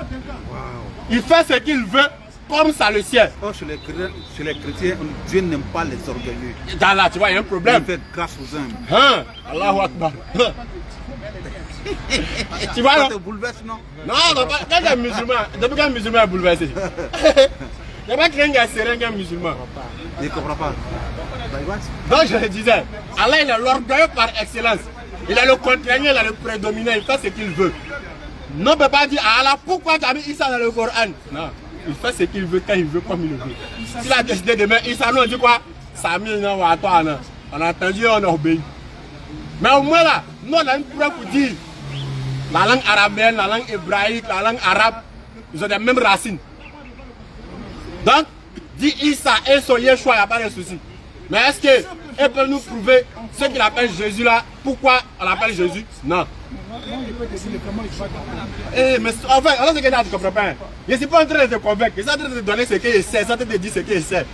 Il fait ce qu'il veut comme ça le sied. Oh, chez les chrétiens, Dieu n'aime pas les orgueilleux. Dans là, tu vois, il y a un problème. Il fait grâce aux hommes. Hein? Allahu Akbar. Tu vois, non? Ça te bouleverse, non? Non, quand tu es musulman, depuis qu'un musulman est bouleversé. Il n'y a pas quelqu'un qui est serein qu'un musulman. Je ne comprends pas. Donc je le disais, Allah il est l'orgueilleux par excellence. Il est le contraignant, il est le prédominant, il fait ce qu'il veut. Non, on ne peut pas dire à Allah pourquoi tu as mis Issa dans le Coran. Non, il fait ce qu'il veut quand il veut, comme il le veut. S'il a décidé de mettre Issa, nous on dit quoi? Sami, non, ou à toi, non. On a entendu, on a obéi. Mais au moins là, nous on a une preuve pour dire la langue arabienne, la langue hébraïque, la langue arabe, Ils ont les mêmes racines. Donc, dit Issa et son Yeshua, il n'y a pas de souci. Mais est-ce qu'elle peut nous prouver ce qu'il appelle Jésus là? Pourquoi on l'appelle Jésus? Non. Eh, mais en fait, alors ce que tu ne comprends pas. Je ne suis pas en train de te convaincre. Je suis en train de te donner ce qu'il sait. Je suis en train de te dire ce qu'il sait.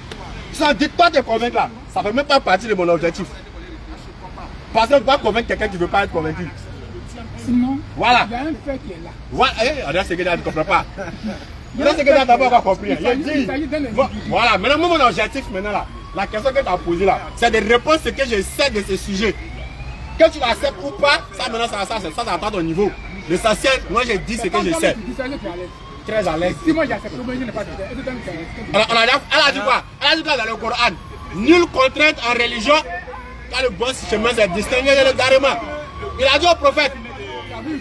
Dis-toi te convaincre là. Ça ne fait même pas partie de mon objectif. Parce qu'on ne peut pas convaincre quelqu'un qui ne veut pas être convaincu. Sinon, voilà. Il y a un fait qui est là. Voilà. Eh, ce que tu ne comprends pas. Là, c'est que tu n'as pas encore compris. Voilà. Maintenant, mon objectif maintenant là. La question que tu as posée là, c'est de répondre ce que je sais de ce sujet. Que tu l'acceptes ou pas, ça maintenant, ça attend ton niveau. L'essentiel, moi j'ai dit ce que je sais. Très à l'aise. Si moi j'accepte, je n'ai pas dit. Elle a dit quoi? Elle a dit quoi dans le Coran? Nulle contrainte en religion, quand le bon chemin s'est distingué de l'égarement. Il a dit au prophète.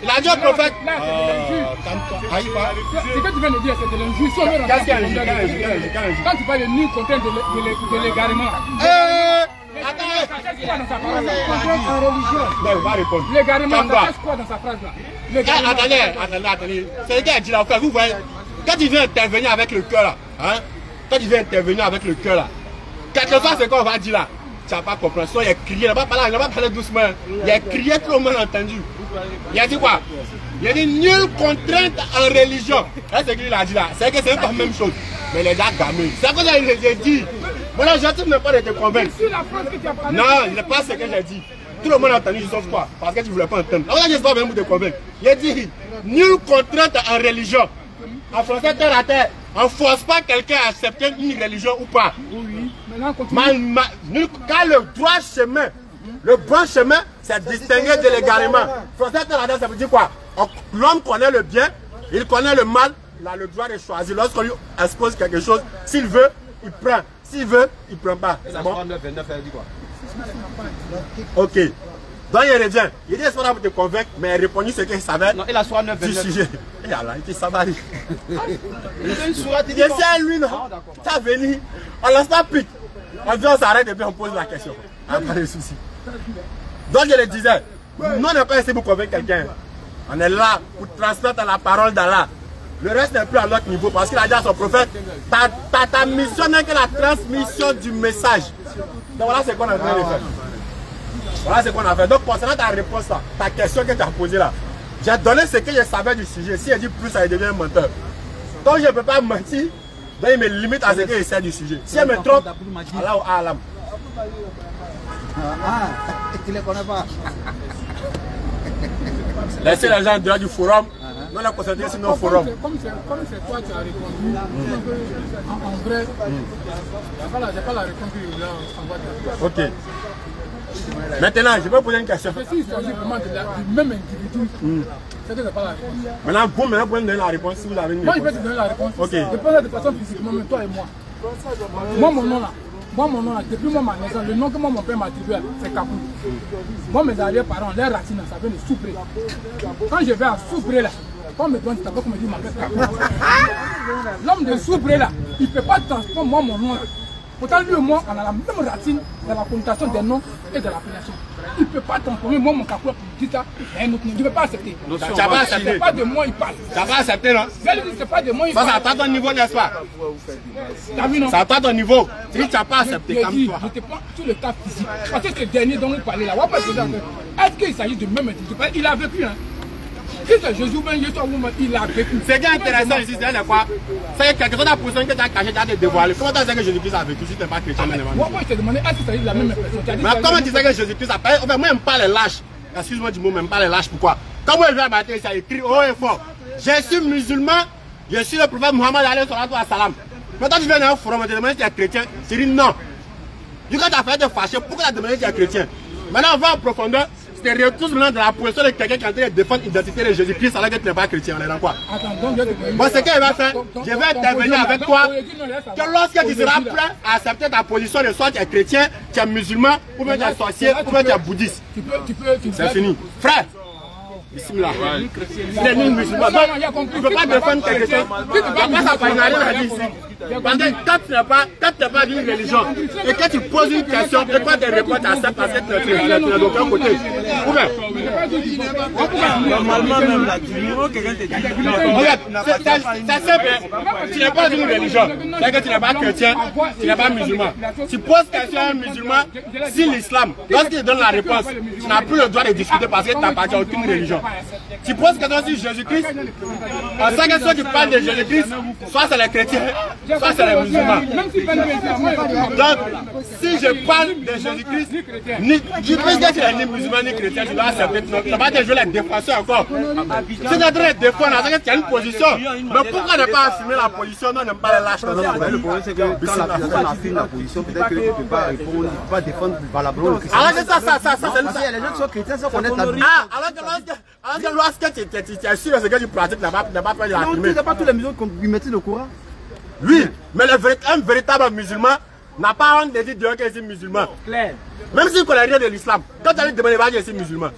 Il a dit au prophète. Ce que tu viens de dire, c'est de l'injustice. Qu'est-ce qu'il y a l'injustice? Quand tu parles de nulle contrainte de l'égarement. Attendez. En religion. L'égarement, ça cache quoi dans sa phrase là? Attendez. C'est ce qu'il a dit là. Vous voyez, quand il vient intervenir avec le cœur là, hein? Quand il vient intervenir avec le cœur là, quelquefois c'est qu'on va dire là. Tu n'as pas compréhension, il a crié, il n'a pas parlé doucement, il a crié tout le monde a entendu. Il a dit quoi? Il a dit nulle contrainte en religion. C'est ce qu'il a dit là, c'est que c'est pas la même chose. Mais les gars gamins, c'est comme ça qu'il a dit. Mon objectif n'est pas de te convaincre. Non, il n'est pas ce que j'ai dit. Tout le monde a entendu, sauf quoi? Parce que tu ne voulais pas entendre. Alors, je ne sais pas même te convaincre. Il a dit nulle contrainte en religion. En français, terre à terre. On ne force pas quelqu'un à accepter une religion ou pas. Oui. Maintenant, continue. Quand le droit chemin, le bon chemin, c'est distingué de l'égarement. Français, terre à terre, ça veut dire quoi? L'homme connaît le bien, il connaît le mal, il a le droit de choisir. Lorsqu'on lui expose quelque chose, s'il veut, il prend. S'il veut, il ne prend pas. C'est bon? 29, elle dit quoi? Ok. Donc il revient. Il dit c'est pas pour te convaincre, mais il a répondu ce qu'il savait. Non, il a 69, du sujet. Il a là, il dit ça va aller. Il fait une sourate, il dit je sais lui non. Tu as venu, on lance pas pique. On vient, on s'arrête et puis on pose la question. Pas de souci. Donc je le disais, nous on n'est pas ici pour convaincre quelqu'un. On est là pour transmettre la parole d'Allah. Le reste n'est plus à notre niveau parce qu'il a dit à son prophète, ta mission n'est que la transmission du message. Donc voilà ce qu'on est en train de faire. Voilà ce qu'on a fait. Donc concernant ta réponse là, ta question que tu as posée là, j'ai donné ce que je savais du sujet. Si elle dit plus, ça devient un menteur. Donc je ne peux pas mentir, donc il me limite à ce que je sais du sujet. Si elle me trompe, Allah ou Alam. Tu ne les connais pas. Laissez les gens dehors du forum. Nous on a concentré sur nos forums. Comme c'est toi qui as répondu, en vrai, il n'y a pas la réponse qu'il a envoyée. Ok. Maintenant, je vais poser une question. Si il s'agit vraiment du même individu, c'est que ce n'est pas la réponse. Maintenant, vous pouvez me donner la réponse si vous avez une réponse. Moi, je vais te donner la réponse. Ok. Je pense de façon physiquement, mais toi et moi. Moi, mon nom là, depuis moi, ma naissance, le nom que mon père m'a attribué, c'est Kapou. Moi, mes arrière-parents, leurs racines, ça vient de Soupré. Quand je vais à Soupré là, quand me donne tabac, comme me dit ma mère Kapou. L'homme de Soupré là, il ne peut pas transformer moi mon nom là. Pourtant, lui et moi, on a la même racine dans la connotation des noms et de l'appellation. Il ne peut pas transformer moi mon Kapou pour dire ça et un autre nom. Il ne peut pas accepter. Tu n'as pas accepté. C'est pas de moi il parle. Tu n'as pas accepté, non? C'est pas de moi il parle. Ça attend ton niveau, n'est-ce pas? T'as vu, non? Ça attend ton niveau. Si tu n'as pas accepté, calme-toi. Je te prends sur le cas physique. Parce que ce dernier dont vous parlez là, est-ce qu'il s'agit du même individu? Il a vécu, hein? Si c'est Jésus, il a vécu. Ce qui est intéressant ici, c'est quoi? C'est que quelque chose de position que tu as caché, tu as dévoilé. Comment tu sais que Jésus-Christ a vécu si tu n'es pas chrétien? Moi, je te demandais, est-ce qu'il s'agit de la même personne? Mais comment tu sais que Jésus-Christ a parlé? Enfin, moi, je n'aime pas les lâches. Excuse-moi du mot, je n'aime pas les lâches. Pourquoi? Quand moi, je viens à matin, ça écrit haut et fort. Je suis musulman, je suis le prophète Mohammed alayhi salam. Maintenant, tu viens dans un forum, tu te demandes si tu es chrétien. Tu dis non. Du coup, tu as fait te fâcher, pourquoi tu as demandé si tu es chrétien? Maintenant, on va en profondeur. C'est le retour maintenant de la position de quelqu'un qui est en train de défendre l'identité de Jésus-Christ alors que tu n'es pas chrétien. On est dans quoi? Bon, ce qu'il va faire, je vais intervenir avec toi que lorsque tu seras prêt à accepter ta position de soit tu es chrétien, tu es musulman, ou bien tu es sorcier, ou bien tu es bouddhiste. C'est fini. Frère, Bismillah. Il est ni musulman. Donc, tu ne peux pas défendre quelqu'un. Tu ne peux pas s'appartenir ici. Parce que quand tu n'es pas d'une religion et que tu poses une question et toi tu réponds à ça parce que tu es d'aucun côté. Ou bien, Normalement, même là, tu vois quelqu'un te dit. regarde, c'est simple. Tu n'es pas d'une religion. C'est que tu n'es pas chrétien, tu n'es pas musulman. Tu poses question à un musulman si l'islam, lorsqu'il donne la réponse, tu n'as plus le droit de discuter parce que tu n'appartiens à aucune religion. Tu poses question sur Jésus-Christ, en sait que ceux qui parlent de Jésus-Christ, soit c'est les chrétiens, soit c'est les musulmans. Donc, si je parle de Jésus-Christ, je peux dire que tu es ni musulman ni chrétien, tu dois accepter. Tu n'as pas de jouer la défenseur encore. Si tu es en train de défendre, c'est que tu as une position. Mais pourquoi ne pas assumer la position? Non, ne pas la lâcher. Le problème, c'est que quand la personne affirme la position, peut-être que tu ne peux pas répondre, tu ne peux pas défendre valablement le christianisme. Alors que ça, c'est les gens qui sont chrétiens, ça connaît la Bible. Ah, alors que lorsque tu es sûr de ce que tu pratiques, tu n'as pas peur de la Non, tu n'as pas tous les musulmans qui mettent le Coran. Oui, mais un véritable musulman n'a pas honte de dire Dieu qu'il est musulman. Même s'il ne connaît rien de l'islam, quand tu as demandé de dire qu'il est musulman.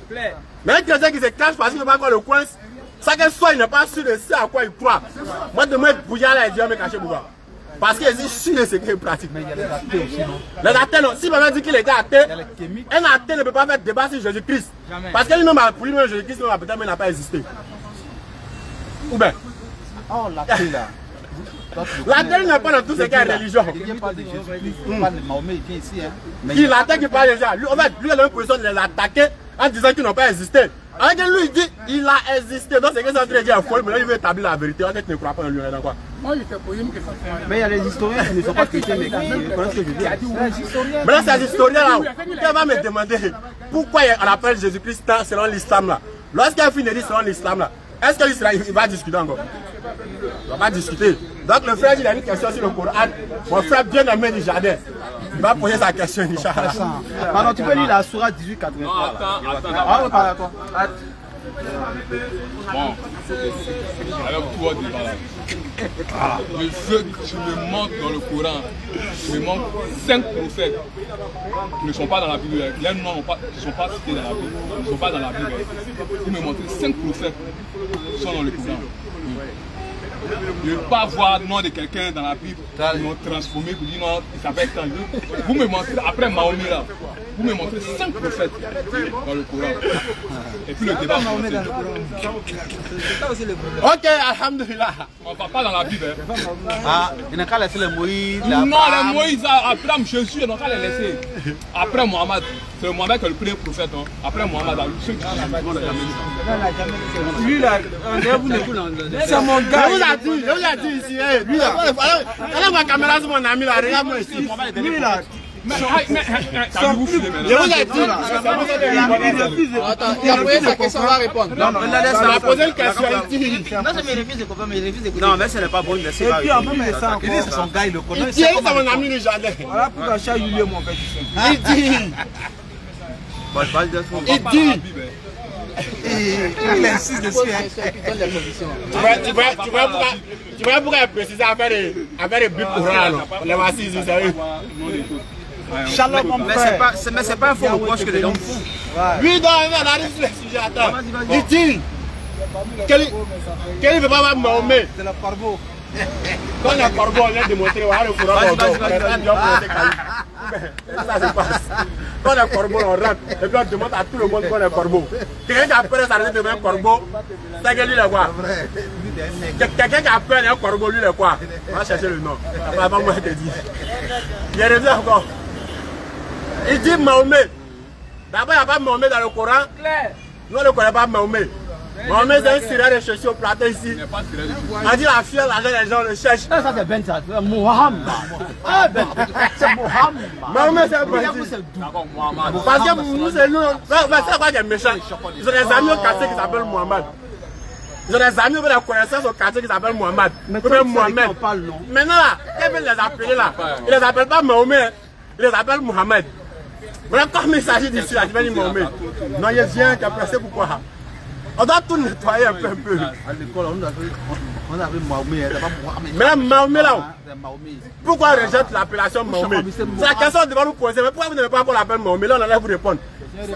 Mais un chrétien qui se cache parce qu'il ne veut pas croire le coin, ça que soit il n'est pas sûr de ce à quoi il croit. Moi, demain, bouillant là, il dit, me cacher pourquoi. Parce qu'il est sûr de ce qu'il pratique. Mais il y a les athées aussi, non? Les athées, non. Si maman dit qu'il était athée, un athée ne peut pas faire débat sur Jésus-Christ. Parce que lui-même, pour lui-même, Jésus-Christ peut-être n'a pas existé. Ou bien. Oh, l'athée là. L'athée n'est pas dans tout ce qui est religion. Il parle de Jésus-Christ, il parle de Mahomet, il vient ici. Hein. Il l'attaque, il parle déjà. Lui, en fait, lui, il a une position de l'attaquer en disant qu'il n'a pas existé. Alors que lui, il dit il a existé. Donc, c'est que ça veut dire folle, mais là, il veut établir la vérité. En fait, tu ne crois pas en lui. Quoi. Moi, je t'ai posé une question. Mais il y a les historiens qui ne sont pas chrétiens, mais qui connaissent ce que je dis. Mais là, c'est les historiens là. Elle va me demander pourquoi on appelle Jésus-Christ selon l'islam là. Lorsqu'un film dit selon l'islam là, est-ce qu'il va discuter encore? Il ne va pas discuter. Donc, le frère, il a une question sur le Coran. Mon frère bien aimé du jardin. Il va poser sa question, Inch'Allah. Pardon, tu peux lire la Sourate 1883. Non, attends. Ah, on parle à toi. Bon, alors toi, je me montre dans le Coran, je me montre 5 prophètes qui ne sont pas dans la Bible. Les noms ne sont pas cités dans la Bible, ils ne sont pas dans la Bible. Il me montre 5 prophètes qui sont dans le Coran. Je ne veux pas voir le nom de quelqu'un dans la Bible, ils m'ont transformé pour dire non, il s'appelle tant. Vous me montrez, après Mahomet là, vous me montrez 5 prophètes dans le Coran. Et puis le débat. Ok, alhamdulillah. On ne va pas dans la Bible. Hein. Ah, il n'a qu'à laisser les Moïse. Non, les Moïse, après Jésus, ils n'ont qu'à les laisser. Après Mohamed, c'est Mohamed qui est le premier prophète. Hein. Après Mohamed, ceux qui Lui là, c'est mon gars. Je vous ai dit ici, lui là. Allez, ma caméra sur mon ami là, regarde-moi ici. Lui là. Je vous ai dit. Attends, il a posé sa question, on va répondre. Non, Il a posé une question. non, c'est mes refus de copain, mais refus d'écouter. Non, mais ce n'est pas bon de laisser. Et puis en plus, mais ça encore. Son gars, il le connaît. Il dit, c'est mon ami du jardin. Voilà pourquoi Charles Julien mon fait. Il dit. Bon, je parle de ça. Il dit. Il insiste dessus. Tu vois pourquoi il précise à faire des buts pour rien. Les voici, vous savez. Shalom mon frère. Mais c'est pas un faux reproche que les gens font. Lui, dans on arrive sur le sujet. Attends. Il dit qu'il ne veut pas avoir Mahomet. C'est le corbeau. Quand le corbeau, on vient de montrer, on va le courant. Ça se passe. Quand le corbeau, on rentre. Et puis on demande à tout le monde quand le corbeau. Quelqu'un qui a peur de s'arrêter devant un corbeau, c'est que lui, il est quoi? Quelqu'un qui a peur d'un corbeau, lui, il est quoi? On va chercher le nom. Avant moi, je te dis. Il revient encore. Il dit Mahomet. D'abord, il n'y a pas Mahomet dans le Coran. Nous, on ne connaît pas Mahomet. Mahomet, c'est un sirène recherché au plateau ici. On dit la fière, les gens le cherchent. Ça, c'est Ben Sad. Mohamed. Ah, Ben. C'est Mohamed. Mahomet, c'est un bandit. Parce que nous, c'est nous. C'est quoi qui est méchant? Ils ont des amis au quartier qui s'appellent Mohamed. Ils ont des amis ou des connaissances au quartier qui s'appellent Mohamed. Mohamed. Maintenant, là, ils veulent les appeler là. Ils ne les appellent pas Mahomet, ils les appellent Mohamed. Voilà, comme il s'agit d'ici, là, je vais dire Mahomet. Non, il vient, tu as pressé pourquoi? On doit tout nettoyer un peu. À l'école, on a On a appelé Mahomet, c'est pas Mohamed. Même Mahomet là. C'est Mahomet. Pourquoi on rejette l'appellation Mahomet? C'est la question que devant nous poser. Mais pourquoi vous n'avez pas encore l'appel Mahomet? Là, on allait vous répondre.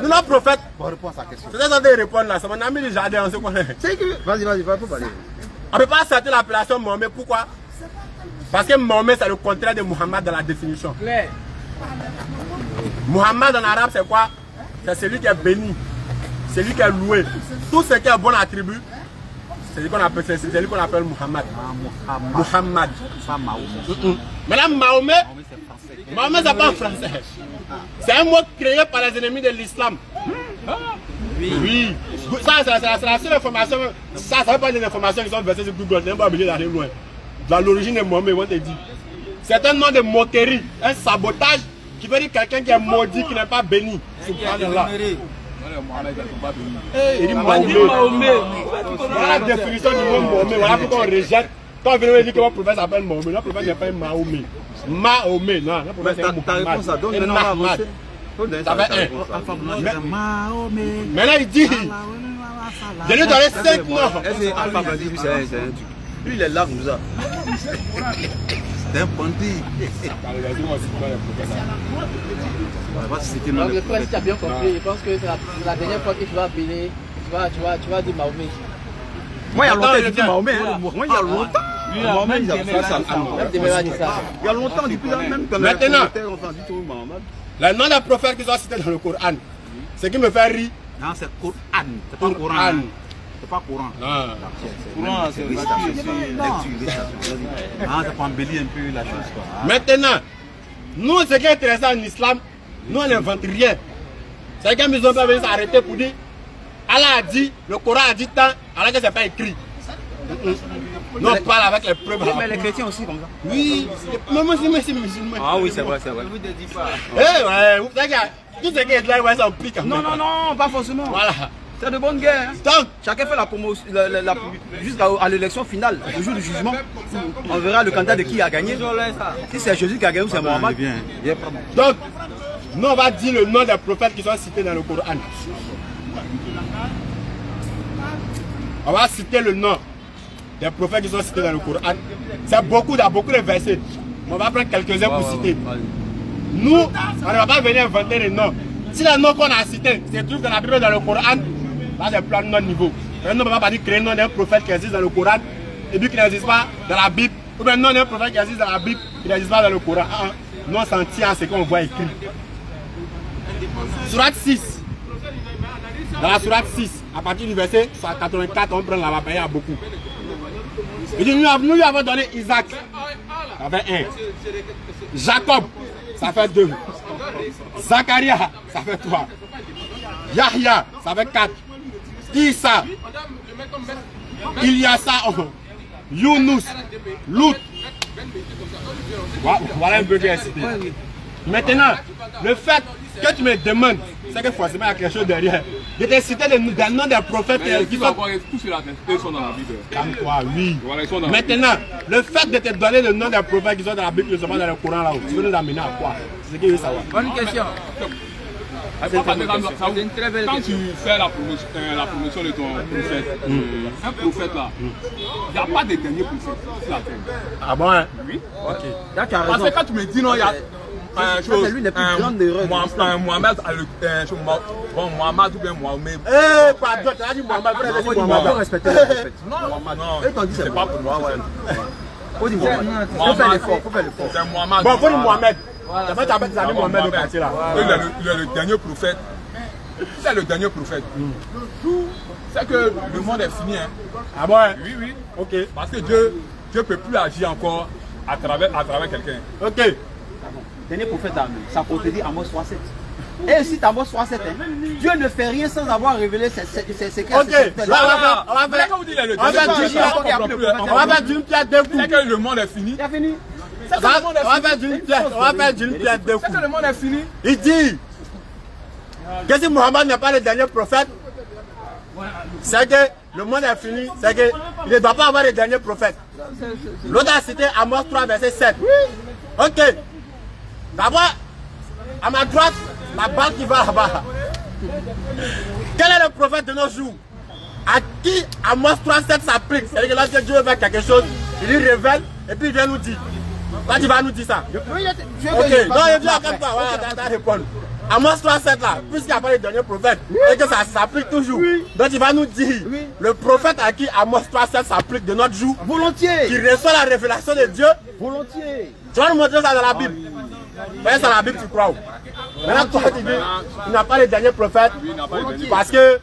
Nous, notre prophète. Bon, réponds à sa question. C'est ça de répondre là. C'est mon ami du jardin, on se connaît. Vas-y, va parler. On ne peut pas sortir l'appellation Mahomet. Pourquoi? Parce que Mahomet, c'est le contraire de Muhammad dans la définition. Claire. Muhammad en arabe, c'est quoi? C'est celui qui est béni. C'est celui qui est loué. Tout ce qui est bon attribut, c'est celui qu'on appelle Muhammad. Muhammad. Pas Mahomet. Maintenant, Mahomet, c'est pas français. C'est un mot créé par les ennemis de l'islam. Oui. Ça, c'est la seule information. Ça ne veut pas des informations qui sont versées sur Google. Tu n'es pas obligé d'aller loin. Dans l'origine de Mohamed, on te dit. C'est un nom de moquerie, un sabotage qui veut dire quelqu'un qui est maudit, qui n'est pas béni. Subhanallah. Il dit Mahomet. Voilà la définition du mot Mahomet. Voilà pourquoi on rejette. Quand on vient me dire que mon prophète s'appelle Mahomet, notre prophète n'est pas Mahomet. Mahomet, non. Notre prophète c'est Muhammad. Ta réponse, ça donne maintenant on va avancer. Ça fait un. Mahomet. Maintenant il dit. Je lui ai donné 5 noms. Est-ce que Alpha Blondie, c'est un truc? Lui, il est là comme ça. C'est un bandit. Donc le frère, si tu as bien compris, je pense que c'est la dernière fois que tu vas appeler, tu vas dire Mahomet. Moi, il y a longtemps, je dis Mahomet. Moi, il y a longtemps. Mahomet, il y a il y a longtemps, depuis là même. Maintenant, le nom des prophètes qui sont cités dans le Coran, ce qui me fait rire. Non, c'est Coran. C'est pas Coran. C'est pas Coran. Courant, c'est lecture. Ah, ça peut embellir un peu la chose. Maintenant, nous, ce qui est intéressant en islam, nous, on n'invente rien. C'est quand ils ont pas venir s'arrêter pour dire Allah a dit, le Coran a dit tant, alors que ce n'est pas écrit. Nous, on parle avec les preuves. Mais les chrétiens aussi, comme ça. Oui, même moi, c'est musulman. Ah oui, c'est vrai, c'est vrai. Eh ouais, vous savez que tout ce qui est là, ouais, ça implique. Non, pas forcément. Voilà. C'est de bonne guerre. Hein. Donc, chacun fait la promotion jusqu'à l'élection finale, le jour du jugement. On verra le candidat de qui a gagné. Si c'est Jésus qui a gagné ou c'est Mohamed. Donc, nous on va dire le nom des prophètes qui sont cités dans le Coran. On va citer le nom des prophètes qui sont cités dans le Coran. C'est beaucoup, il y a beaucoup de versets. On va prendre quelques-uns pour citer. Nous, on ne va pas venir inventer les noms. Si les noms qu'on a cités se trouvent dans la Bible, dans le Coran, là c'est plein de notre niveau. Un nom ne va pas dire créer le nom d'un prophète qui existe dans le Coran et puis qui n'existe pas dans la Bible. Ou bien le nom d'un prophète qui existe dans la Bible qui n'existe pas dans le Coran. Nous on s'en tient à ce qu'on voit écrit. Sourate 6. Dans la Sourate 6, à partir du verset 84, on prend la bataille à beaucoup. Il dit, nous lui avons donné Isaac, ça fait 1. Jacob, ça fait 2. Zacharia, ça fait 3. Yahya, ça fait 4. Issa, Ilyasa, Yunus, Lut. Voilà un peu qui est cité. Maintenant, le fait que tu me demandes, c'est que forcément il y a quelque chose derrière. Je t'ai cité des noms des prophètes qui sont... Tous ceux-là sont dans la Bible. Comme quoi, oui. Voilà, ils sont dans la Maintenant, le fait de te donner le nom des prophètes qui sont dans la Bible, qui sont dans le Coran là-haut, tu veux nous amener à quoi? C'est ce qu'il veut savoir. Bonne question. Quand tu fais la promotion de ton prophète, un prophète là, il n'y a pas de dernier prophète sur la terre. Ah bon, hein? Oui. Ok. Là, tu as Parce raison. que quand tu me dis non, il y a C'est l'une des plus grandes erreurs. Mohamed, Mohamed ou bien Mohamed. Eh, pardon, tu as dit Mohamed, frère, Il faut Mohamed. respecter le respect. Non, Eux t'ont dit c'est pas pour moi. Faut dire Mohamed. Faut faire l'effort, faut faire l'effort. C'est Mohamed. Bon, faut dire Mohamed. Ça fait ta bête, Mohamed au quartier là. Il est le dernier prophète. C'est le dernier prophète. C'est que le monde est fini. Hein. Ah bon, hein? Oui, oui. Ok. Parce que Dieu ne peut plus agir encore à travers quelqu'un. Ok. Dernier prophète, ça contredit Amos 3:7. Et si Amos 3:7, Dieu ne fait rien sans avoir révélé ses secrets. Ok. Là, on va faire d'une pierre deux coups. C'est que le monde est fini. Il a fini. On va faire d'une pierre deux coups. C'est que le monde est fini. Il dit que si Mohamed n'est pas le dernier prophète, c'est que le monde est fini, c'est qu'il ne doit pas avoir le dernier prophète. L'autre a cité Amos 3, verset 7. Ok. D'abord, à ma droite, la balle qui va là-bas. Quel est le prophète de nos jours? à qui Amos 3.7 s'applique. C'est-à-dire que lorsque Dieu veut faire quelque chose, il lui révèle et puis il vient nous dire. Quand tu vas nous dire ça. Ok, non, il dit à comme ça, voilà, t'as répondu. Amos 3.7 là, puisqu'il n'y a pas le dernier prophète, et que ça s'applique toujours. Donc il va nous dire, le prophète à qui Amos 3.7 s'applique de notre jour, Volontiers. qui reçoit la révélation de Dieu, Volontiers. tu vas nous montrer ça dans la Bible. Mais ça dans la Bible, tu crois où? Maintenant, toi, tu dis, il n'a pas le dernier prophète, parce que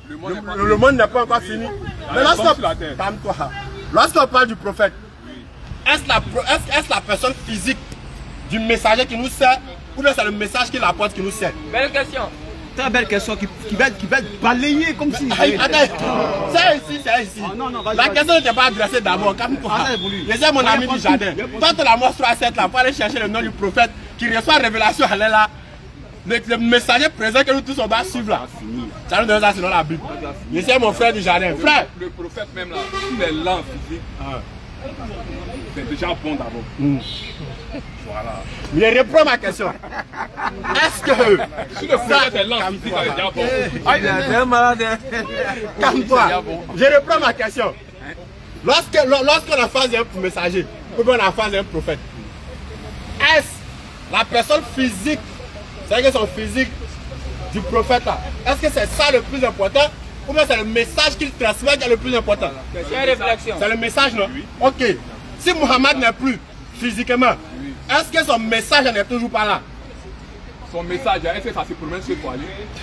le monde n'est pas encore fini. Mais lorsqu'on parle du prophète, est-ce la personne physique du messager qui nous sert, ou bien c'est le message qu'il apporte qui nous sert? Belle question. Très belle question qui va être balayée comme si... Attends, c'est ici. La question n'était pas adressée d'abord, calme-toi. Laissez mon ami du jardin. Toi, tu la Amos 3.7 là, pour aller chercher le nom du prophète qui reçoit la révélation, elle est là. Le messager présent que nous tous on va suivre là. Ça nous donne ça sinon la Bible. Laissez mon frère du jardin. Frère! Le prophète même là, il est lent physique. C'est déjà bon d'abord. Voilà. Mais reprends ma question. Est-ce que... Si le prophète est lent physique, c'est déjà bon. C'est un malade. Calme-toi. Je reprends ma question. Lorsqu'on a phase un messager, ou bien on a phase un prophète, est-ce la personne physique, c'est-à-dire que son physique du prophète là, est-ce que c'est ça le plus important, ou bien c'est le message qu'il transmet qui est le plus important? C'est une réflexion. C'est le message, non? Ok. Si Muhammad n'est plus physiquement, est-ce que son message n'est toujours pas là? Son message, est-ce que ça se promène sur toi?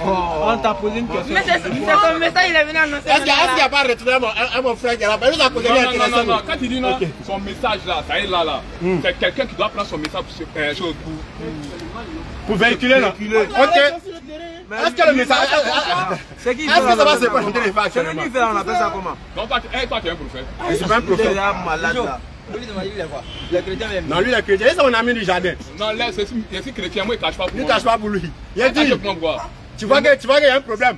On t'a posé une question. Mais c'est son message, il est venu annoncer. Est-ce qu'il n'y a pas retourné à mon frère qui est là? Il nous a posé une question. Non. Quand il dit non, son message là, ça est là. C'est quelqu'un qui doit prendre son message pour véhiculer, non? Ok. Est-ce que le message... C'est qui? Est-ce que ça va se présenter les faits C'est actuellement? lui qui fait, on appelle ça comment? Donc toi, tu es un prophète. Je suis pas un prophète. C'est un malade là. Non, lui, il est chrétien. C'est mon ami du jardin. Non, là, c'est chrétien, moi, il ne cache pas pour Il ne moi. cache pas pour lui. Il a dit, Je prends quoi? tu vois qu'il y a un problème.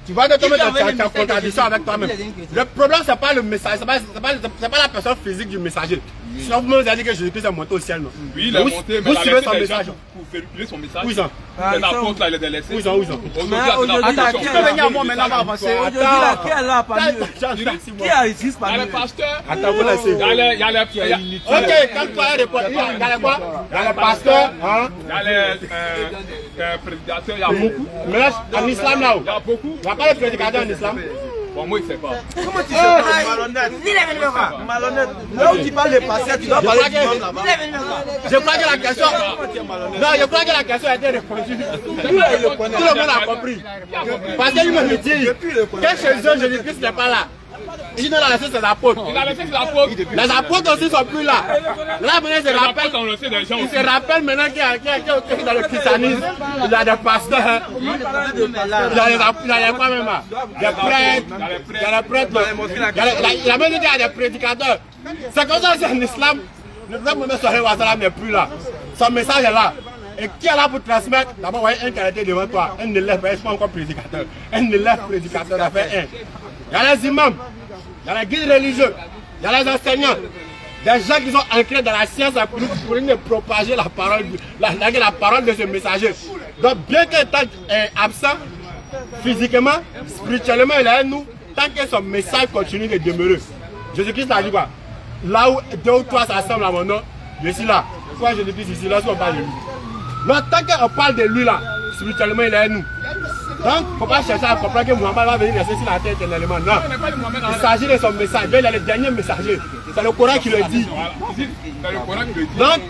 Tu vois que toi-même, tu es en contradiction avec toi-même. Le problème, ce n'est pas le message, ce n'est pas la personne physique du messager. Sinon, vous m'avez dit que Jésus-Christ est monté au ciel, non? Oui, il est monté, mais vous il a suivez laissé son des message. gens pour véhiculer son message. Où ils sont? Les apôtres, là, il les a laissés. Où ils sont? Attends, qui est venu à moi maintenant, on va avancer. Aujourd'hui, là, qui est là parmi eux? Qui a ici Il y a parmi les eux? pasteurs. Attends, vous laissez. Il y a les... Ok, quand toi, il y a quoi? Il y a les pasteurs, hein? Il y a les prédicateurs, il y a beaucoup. Mais là, en islam, là, Il y a beaucoup. il n'y a pas de prédicateur en islam. Bon, moi, il ne sait pas. Comment tu sais? Malhonnête. Malhonnête. Là où tu parles des pasteurs, tu dois parler du monde là-bas. Je crois que la question... Non, je crois que la question a été répondue. Tout le monde a compris. Parce qu'il me dit que chez eux, Jésus-Christ n'est pas là. Il dit, il a laissé ses apôtres. Il a laissé ses apôtres. Les apôtres aussi ne sont plus là. Là, maintenant, il se rappelle maintenant qu'il y a dans le christianisme, il y a des pasteurs, il y a quoi même là? Des prêtres, il y a des prêtres, il y a même dit qu'il y a des prédicateurs. C'est comme ça, c'est en islam. Le prophète Mohammed sallallahu alayhi wa sallam n'est plus là. Son message est là. Et qui est là pour transmettre? D'abord, voyez un qualité devant toi. Un élève, il n'est pas encore prédicateur. Un élève prédicateur, ça fait un. Il y a les imams, il y a les guides religieux, il y a les enseignants, des gens qui sont ancrés dans la science pour nous propager la parole de ce messager. Donc, bien qu'il est absent, physiquement, spirituellement, il est avec nous, tant que son message continue de demeurer. Jésus-Christ a dit quoi? Là où 2 ou 3 s'assemblent à mon nom, je suis là. Pourquoi Jésus-Christ ici? Lorsqu'on parle de lui. Donc, tant qu'on parle de lui là, spirituellement, il est avec nous. Donc, il ne faut pas chercher à comprendre que Muhammad va venir rester sur la terre éternellement. Non. Il s'agit de son message. Il est le dernier messager. C'est le Coran qui le dit. Donc,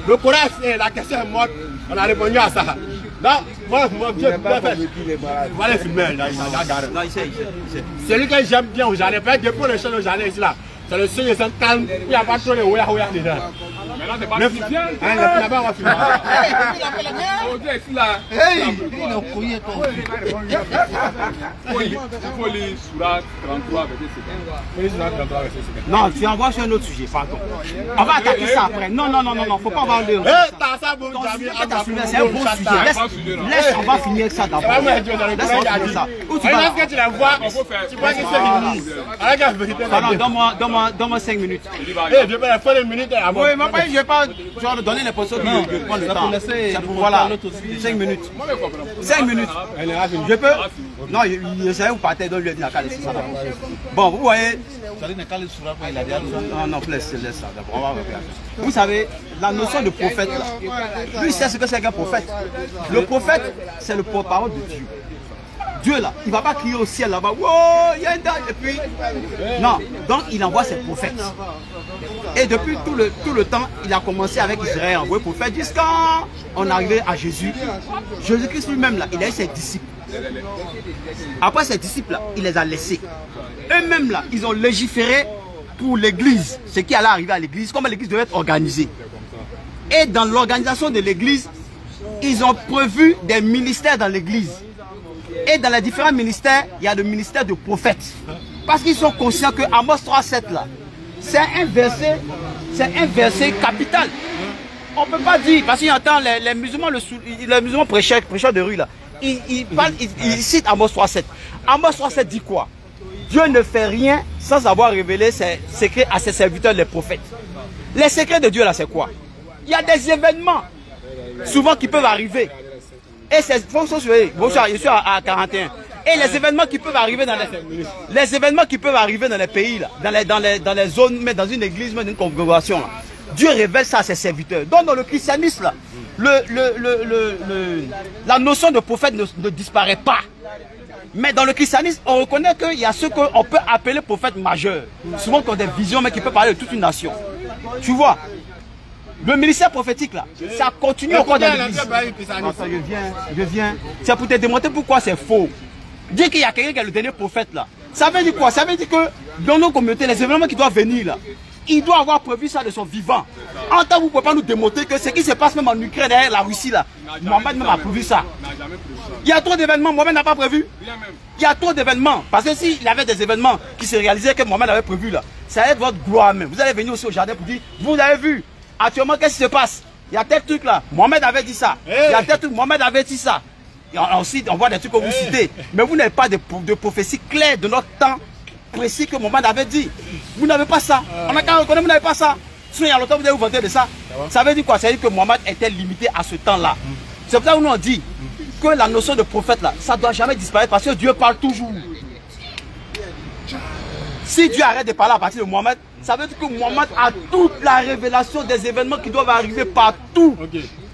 le Coran, la question est morte. On a répondu à ça. Donc, moi, Dieu, on va les filmer. Non, il sait. Celui que j'aime bien au jardin, peut-être depuis le champ au jardin ici là. C'est le seul qui est calme. Il n'y a pas trop de ouya dedans. Mais là, c'est pas le soutien. Là-bas, on va filmer. Il faut lire Surah 33, verset 50. Non, tu envoies sur un autre sujet, pardon. On va attaquer ça après. Non, faut pas avoir le... C'est un bon sujet. Laisse, on va finir avec ça d'abord. Laisse, on va finir ça. Où tu vas? Est-ce que tu la vois? Tu vois que c'est fini. Donne-moi 5 minutes. Eh, je vais faire une minute avant. Oui, ma pas, je vais pas donner l'impression de prendre le temps. C'est pour voilà, 5 minutes. 5 minutes. Je peux. Non, il essaie de partir dans le lieu de la cale. Bon, vous voyez. Non, non, laisse ça d'abord. Vous savez, la notion de prophète, là, lui, c'est ce que c'est qu'un prophète. Le prophète, c'est le porte-parole de Dieu. Dieu là, il ne va pas crier au ciel là-bas, wow, il y a une dame, et puis. Non, donc il envoie ses prophètes. Et depuis tout le temps, il a commencé avec Israël, envoyé prophète, jusqu'à on arrivait à Jésus. Jésus-Christ lui-même là, il a eu ses disciples. Après ses disciples là, il les a laissés. Eux-mêmes là, ils ont légiféré pour l'église, ce qui allait arriver à l'église, comment l'église devait être organisée. Et dans l'organisation de l'église, ils ont prévu des ministères dans l'église. Et dans les différents ministères, il y a le ministère de prophète. Parce qu'ils sont conscients que Amos 3,7 là, c'est un verset capital. On ne peut pas dire, parce qu'il entend les musulmans, les musulmans prêcheurs de rue là, ils citent Amos 3,7. Amos 3,7 dit quoi? Dieu ne fait rien sans avoir révélé ses secrets à ses serviteurs, les prophètes. Les secrets de Dieu là, c'est quoi? Il y a des événements, souvent qui peuvent arriver. Et c'est je suis à 41. Et les événements qui peuvent arriver dans les événements qui peuvent arriver dans les pays là, dans les zones, mais dans une église, mais dans une congrégation là, Dieu révèle ça à ses serviteurs. Donc dans le christianisme là, la notion de prophète ne disparaît pas. Mais dans le christianisme, on reconnaît qu'il y a ceux qu'on peut appeler prophètes majeurs. Souvent qui ont des visions, mais qui peuvent parler de toute une nation. Tu vois, le ministère prophétique là, ça continue encore dans l'église. Attends, je viens. C'est pour te démontrer pourquoi c'est faux. Dire qu'il y a quelqu'un qui est le dernier prophète là, ça veut dire quoi? Ça veut dire que dans nos communautés, les événements qui doivent venir là, il doit avoir prévu ça de son vivant. En tant que vous ne pouvez pas nous démontrer que ce qui se passe même en Ukraine, derrière la Russie là, Mohamed même a prévu ça. Il y a trop d'événements, Mohamed n'a pas prévu. Il y a trop d'événements. Parce que s'il y avait des événements qui se réalisaient que Mohamed avait prévu là, ça allait être votre gloire même. Vous allez venir aussi au jardin pour dire, vous avez vu, actuellement qu'est-ce qui se passe? Il y a tel truc là, Mohamed avait dit ça. Il y a tel truc, Mohamed avait dit ça. Et ensuite, on voit des trucs que vous citez. Mais vous n'avez pas de prophétie claire de notre temps précis que Mohamed avait dit. Vous n'avez pas ça. On a qu'à reconnaître, vous n'avez pas ça. Sinon, il y a longtemps, vous allez vous vanter de ça. Ça veut dire quoi? Ça veut dire que Mohamed était limité à ce temps-là. C'est pour ça que nous on dit que la notion de prophète là, ça ne doit jamais disparaître parce que Dieu parle toujours. Si Dieu arrête de parler à partir de Mohamed, ça veut dire que Mohamed a toute la révélation des événements qui doivent arriver partout.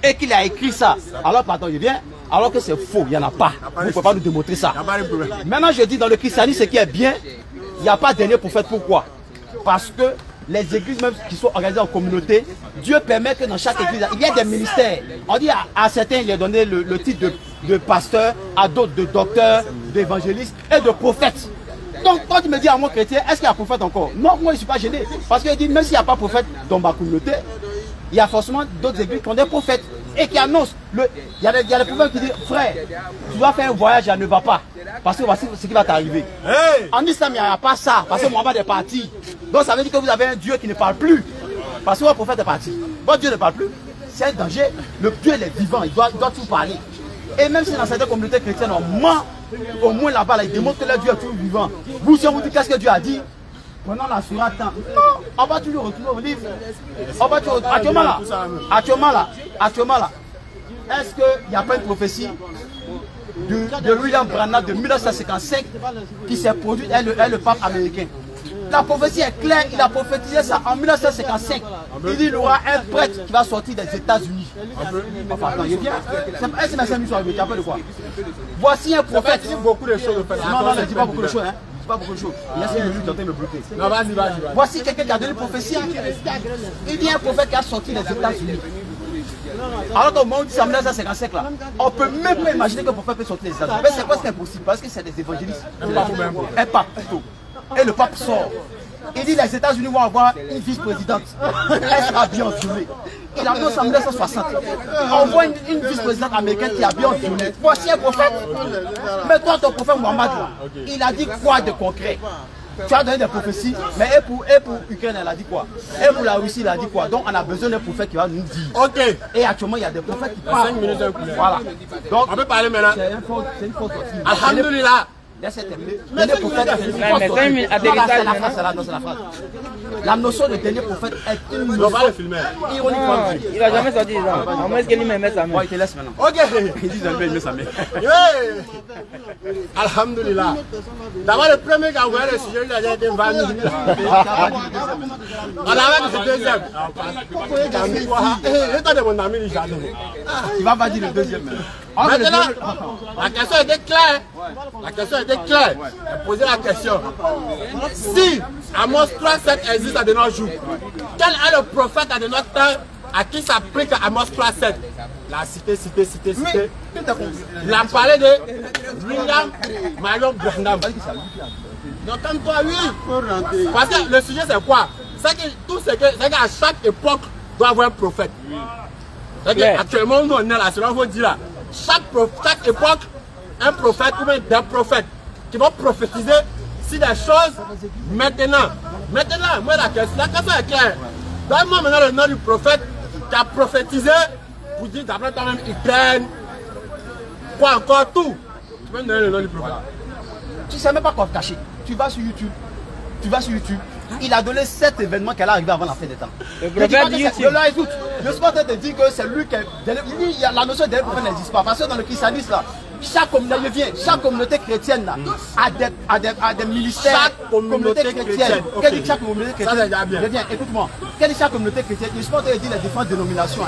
Et qu'il a écrit ça. Alors, pardon, je viens. Alors que c'est faux, il n'y en a pas. Vous ne pouvez pas nous démontrer ça. Maintenant, je dis dans le christianisme, ce qui est bien, il n'y a pas de dernier prophète. Pourquoi? Parce que les églises même qui sont organisées en communauté, Dieu permet que dans chaque église, il y a des ministères. On dit à certains, il a donné le titre de pasteur, à d'autres de docteur, d'évangéliste et de prophète. Donc, quand tu me dis à moi chrétien, est-ce qu'il y a prophète encore? Non, moi je ne suis pas gêné. Parce qu'il dit, même s'il n'y a pas prophète dans ma communauté, il y a forcément d'autres églises qui ont des prophètes et qui annoncent. Il y a des prophètes qui disent, frère, tu dois faire un voyage et ne va pas. Parce que voici ce qui va t'arriver. En islam, il n'y a pas ça. Parce que Mohamed est parti. Donc ça veut dire que vous avez un Dieu qui ne parle plus. Parce que votre prophète est parti. Votre Dieu ne parle plus. C'est un danger. Le Dieu il est vivant. Il doit tout parler. Et même si dans certaines communautés chrétiennes, on ment, au moins là-bas, ils démontrent que le Dieu est toujours vivant. Vous, si on vous dit qu'est-ce que Dieu a dit, prenons la sourate. Non, on va toujours retourner au livre. On va toujours actuellement là, est-ce qu'il n'y a pas une prophétie de William Branham de 1955 qui s'est produite est le pape américain? La prophétie est claire, il a prophétisé ça en 1955. Il dit qu'il y aura un prêtre qui va sortir des États-Unis. Enfin, attends, il vient. Est-ce que mes amis sont arrivés? Tu appelles quoi? Voici un prophète. Il dit beaucoup de choses. Non, ne dis pas beaucoup de choses. Pas beaucoup de choses. Il y a 5 minutes de me bloquer. Non, vas-y. Voici quelqu'un qui a donné une prophétie. Il dit un prophète qui a sorti des États-Unis. Alors qu'au moment où dit en 1955 là, on peut même pas imaginer qu'un prophète peut sortir des États-Unis. Mais c'est presque impossible parce que c'est des évangélistes. Un pape plutôt. Et le pape sort. Il dit les États-Unis vont avoir une vice-présidente. Elle sera bien violée. Il annonce en 1960. On voit une vice-présidente américaine qui a bien violée. Voici un prophète. Mais toi, ton prophète Mohamed, il a dit quoi de concret? Tu as donné des prophéties, mais et pour Ukraine, elle a dit quoi? Et pour la Russie, elle a dit quoi? Donc on a besoin d'un prophète qui va nous dire. Ok. Et actuellement, il y a des prophètes qui parlent. Voilà. Donc, on peut parler maintenant. C'est une faute. Alhamdulillah. Laissez terminer. Dernier prophète, c'est la phrase. La notion de dernier prophète est une notion ironiquement. Il va jamais sortir ça. À moins qu'il me mette sa main. Il te laisse maintenant. Ok. Il dit jamais il met sa main. Alhamdulillah. D'abord, le premier qui a ouvert le sujet, il a été vanné. On avait dit le deuxième. L'état de mon ami, il a dit. Il va pas dire le deuxième. Maintenant, la question était claire. La question était claire. Elle posait la question. Si Amos 3.7 existe à de nos jours, quel est le prophète à de notre temps à qui s'applique Amos 3.7? La cité. Il a parlé de William Marion Branham. Donc, comme toi, oui. Parce que le sujet, c'est quoi? C'est qu'à chaque époque, doit avoir un prophète. Actuellement, nous, on est là, selon vous dire là. Chaque époque, un prophète ou même des prophètes qui vont prophétiser si des choses maintenant. Maintenant, moi, la question est claire. Donne-moi maintenant le nom du prophète qui a prophétisé pour dire d'après toi-même Ukraine, quoi encore, tout. Tu peux me donner le nom du prophète? Tu ne sais même pas quoi cacher. Tu vas sur YouTube. Il a donné 7 événements qu'elle est arrivée avant la fin des temps. Le prophète dit YouTube. Je suis pas en train de dire que c'est lui qui est. La notion de dernier prophète n'existe pas. Parce que dans le christianisme, là, chaque communauté chrétienne là, a des ministères. Chaque communauté chrétienne. Quelle dit chaque communauté chrétienne? Écoute-moi. Quelle dit chaque communauté chrétienne? Je suis pas en train de dire les différentes dénominations.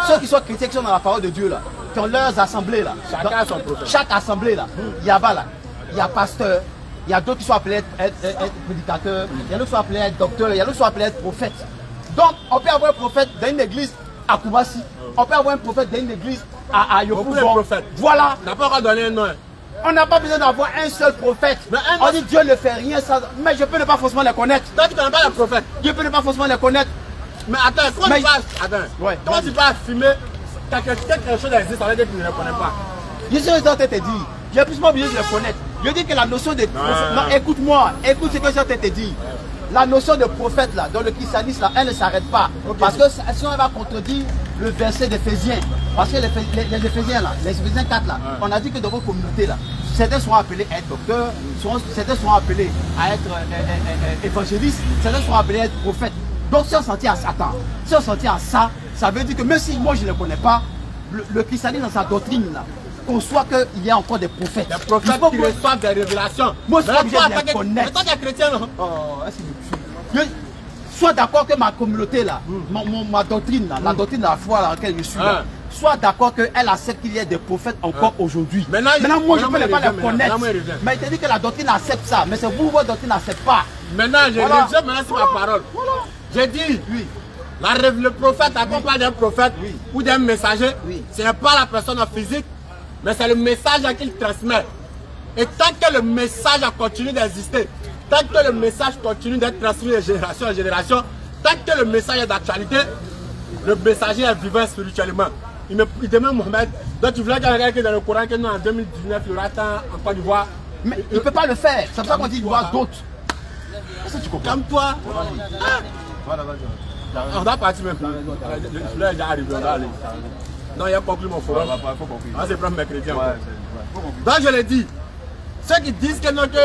Ceux qui sont chrétiens, qui sont dans la parole de Dieu, là, qui ont leurs assemblées. Là. Chaque assemblée, là, il y a là, il y a pasteur. Il y a d'autres qui sont appelés être prédicateurs, il y a d'autres qui sont appelés être docteurs, il y a d'autres qui sont appelés être prophètes. Donc, on peut avoir un prophète dans une église à Koumassi, on peut avoir un prophète dans une église à Yopougon. Voilà. On n'a pas encore donné un nom. On n'a pas besoin d'avoir un seul prophète. On dit Dieu ne fait rien sans. Mais je peux ne pas forcément les connaître. Toi, tu ne connais pas les prophètes. Je peux ne pas forcément les connaître. Mais attends, comment tu vas affirmer que quelque chose existe, ça veut dire que tu ne le connais pas? Je suis en train de te dire. J'ai plus pas obligé de le connaître. Je dis que la notion de prophète. Non, écoute-moi, écoute ce que je suis en train de te dire. La notion de prophète là, dans le christianisme là, elle ne s'arrête pas. Parce que sinon elle va contredire le verset d'Éphésiens. Parce que les Éphésiens là, les Éphésiens 4 là, on a dit que dans vos communautés là, certains seront appelés à être docteurs, certains seront appelés à être évangélistes, certains seront appelés à être prophètes. Donc si on s'en tient à Satan, si on s'en tient à ça, ça veut dire que même si moi je ne le connais pas, le christianisme dans sa doctrine là, conçoit qu'il y a encore des prophètes. Des prophètes qui reçoivent des révélations. Moi, je suis obligé de les connaître. Mais toi, tu es chrétien, non? Sois d'accord que ma communauté, là, ma doctrine, là, la doctrine de la foi dans laquelle je suis, là, sois d'accord qu'elle accepte qu'il y ait des prophètes encore aujourd'hui. Maintenant, moi, je ne peux pas les connaître. Mais il te dit que la doctrine accepte ça. Mais c'est vous, votre doctrine n'accepte pas. Maintenant, je reviens maintenant sur ma parole. J'ai dit, le prophète accompagne d'un prophète ou d'un messager. Ce n'est pas la personne physique, mais c'est le message qu'il transmet. Et tant que le message continue d'exister, tant que le message continue d'être transmis de génération en génération, tant que le message est d'actualité, le messager est vivant spirituellement. Il demande Mohamed, donc tu voulais dire que dans le Coran que nous en 2019 il y aura tant en Côte d'Ivoire. Mais il ne peut pas le faire, c'est pour ça qu'on dit qu'il y aura d'autres. Est-ce que tu comprends? Comme toi. On va partir même. Je l'ai déjà arrivé, on va aller. Non, il a conclu mon forum. On va se prendre mes chrétiens. Donc je l'ai dit, ceux qui disent que non, que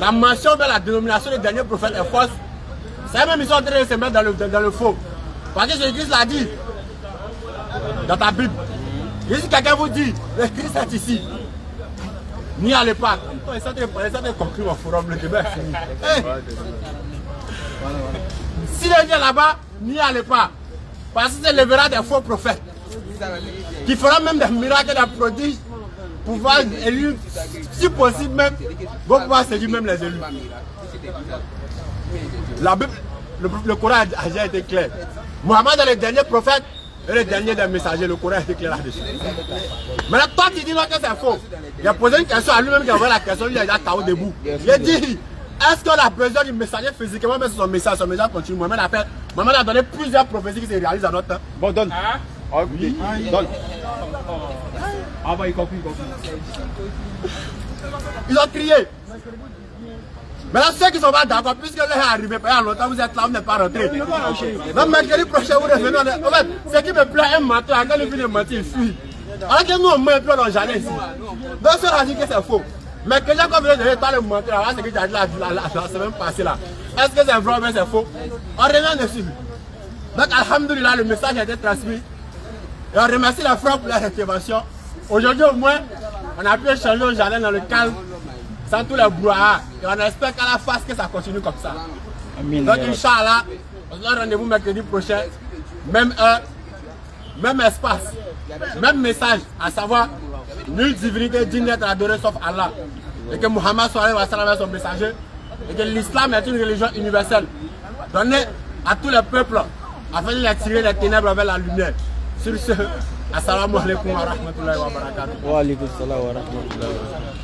la mention de la dénomination du dernier prophète est fausse, c'est même ils sont en train de se mettre dans le faux. Parce que Jésus l'a dit dans ta Bible. Et si quelqu'un vous dit, le Christ est ici, n'y allez pas. Ils sont en train de conclure mon forum, le débat est fini. Si les gens là-bas, n'y allez pas. Parce que c'est le verra des faux prophètes qui feront même des miracles, des prodiges, pouvoir élire, si possible même, vont pouvoir séduire même les élus. La Bible, le Coran a déjà été clair. Mohammed est le dernier prophète et le dernier des messagers. Le Coran a été clair là-dessus. Maintenant, toi tu dis non que c'est faux. Il a posé une question à lui-même qui a envoyé la question, il a déjà taillé debout. Il a dit, est-ce que la présence du messager physiquement, même son message continue? Mohamed a donné plusieurs prophéties qui se réalisent à notre temps. Bon, donne. Oui. Donne. Ah bah il conclut. Ils ont crié. Maintenant ceux qui sont pas d'accord, puisque l'heure est arrivée, il y a longtemps vous êtes là, vous n'êtes pas rentré. Donc mercredi prochain vous revenez. En fait, ce qui me plaît un matin, quand il finit de mentir, il fuit. Alors que nous, on met un peu dans le jardin ici. Donc, ça a dit que c'est faux. Mais que j'ai comme je vais pas le montrer, alors c'est que tu as dit la semaine passée là. Est-ce que c'est vrai ou bien c'est faux? On revient dessus. Donc, alhamdoulilah, le message a été transmis. Et on remercie la frère pour la intervention. Aujourd'hui, au moins, on a pu échanger au jardin dans le calme, sans tous les brouhaha. Et on espère qu'à la face, que ça continue comme ça. Donc, Inch'Allah, on se donne rendez-vous mercredi prochain. Même heure, même espace, même message, à savoir, nulle divinité digne d'être adorée sauf Allah. Et que Muhammad sallallahu alayhi wa sallam est son messager. Et que l'islam est une religion universelle, donnée à tous les peuples, afin de les tirer les ténèbres vers la lumière. Sur ce, assalamu alaikum wa rahmatullahi wa barakatuh. Wa alaikum salam wa rahmatullahi wa barakatuh.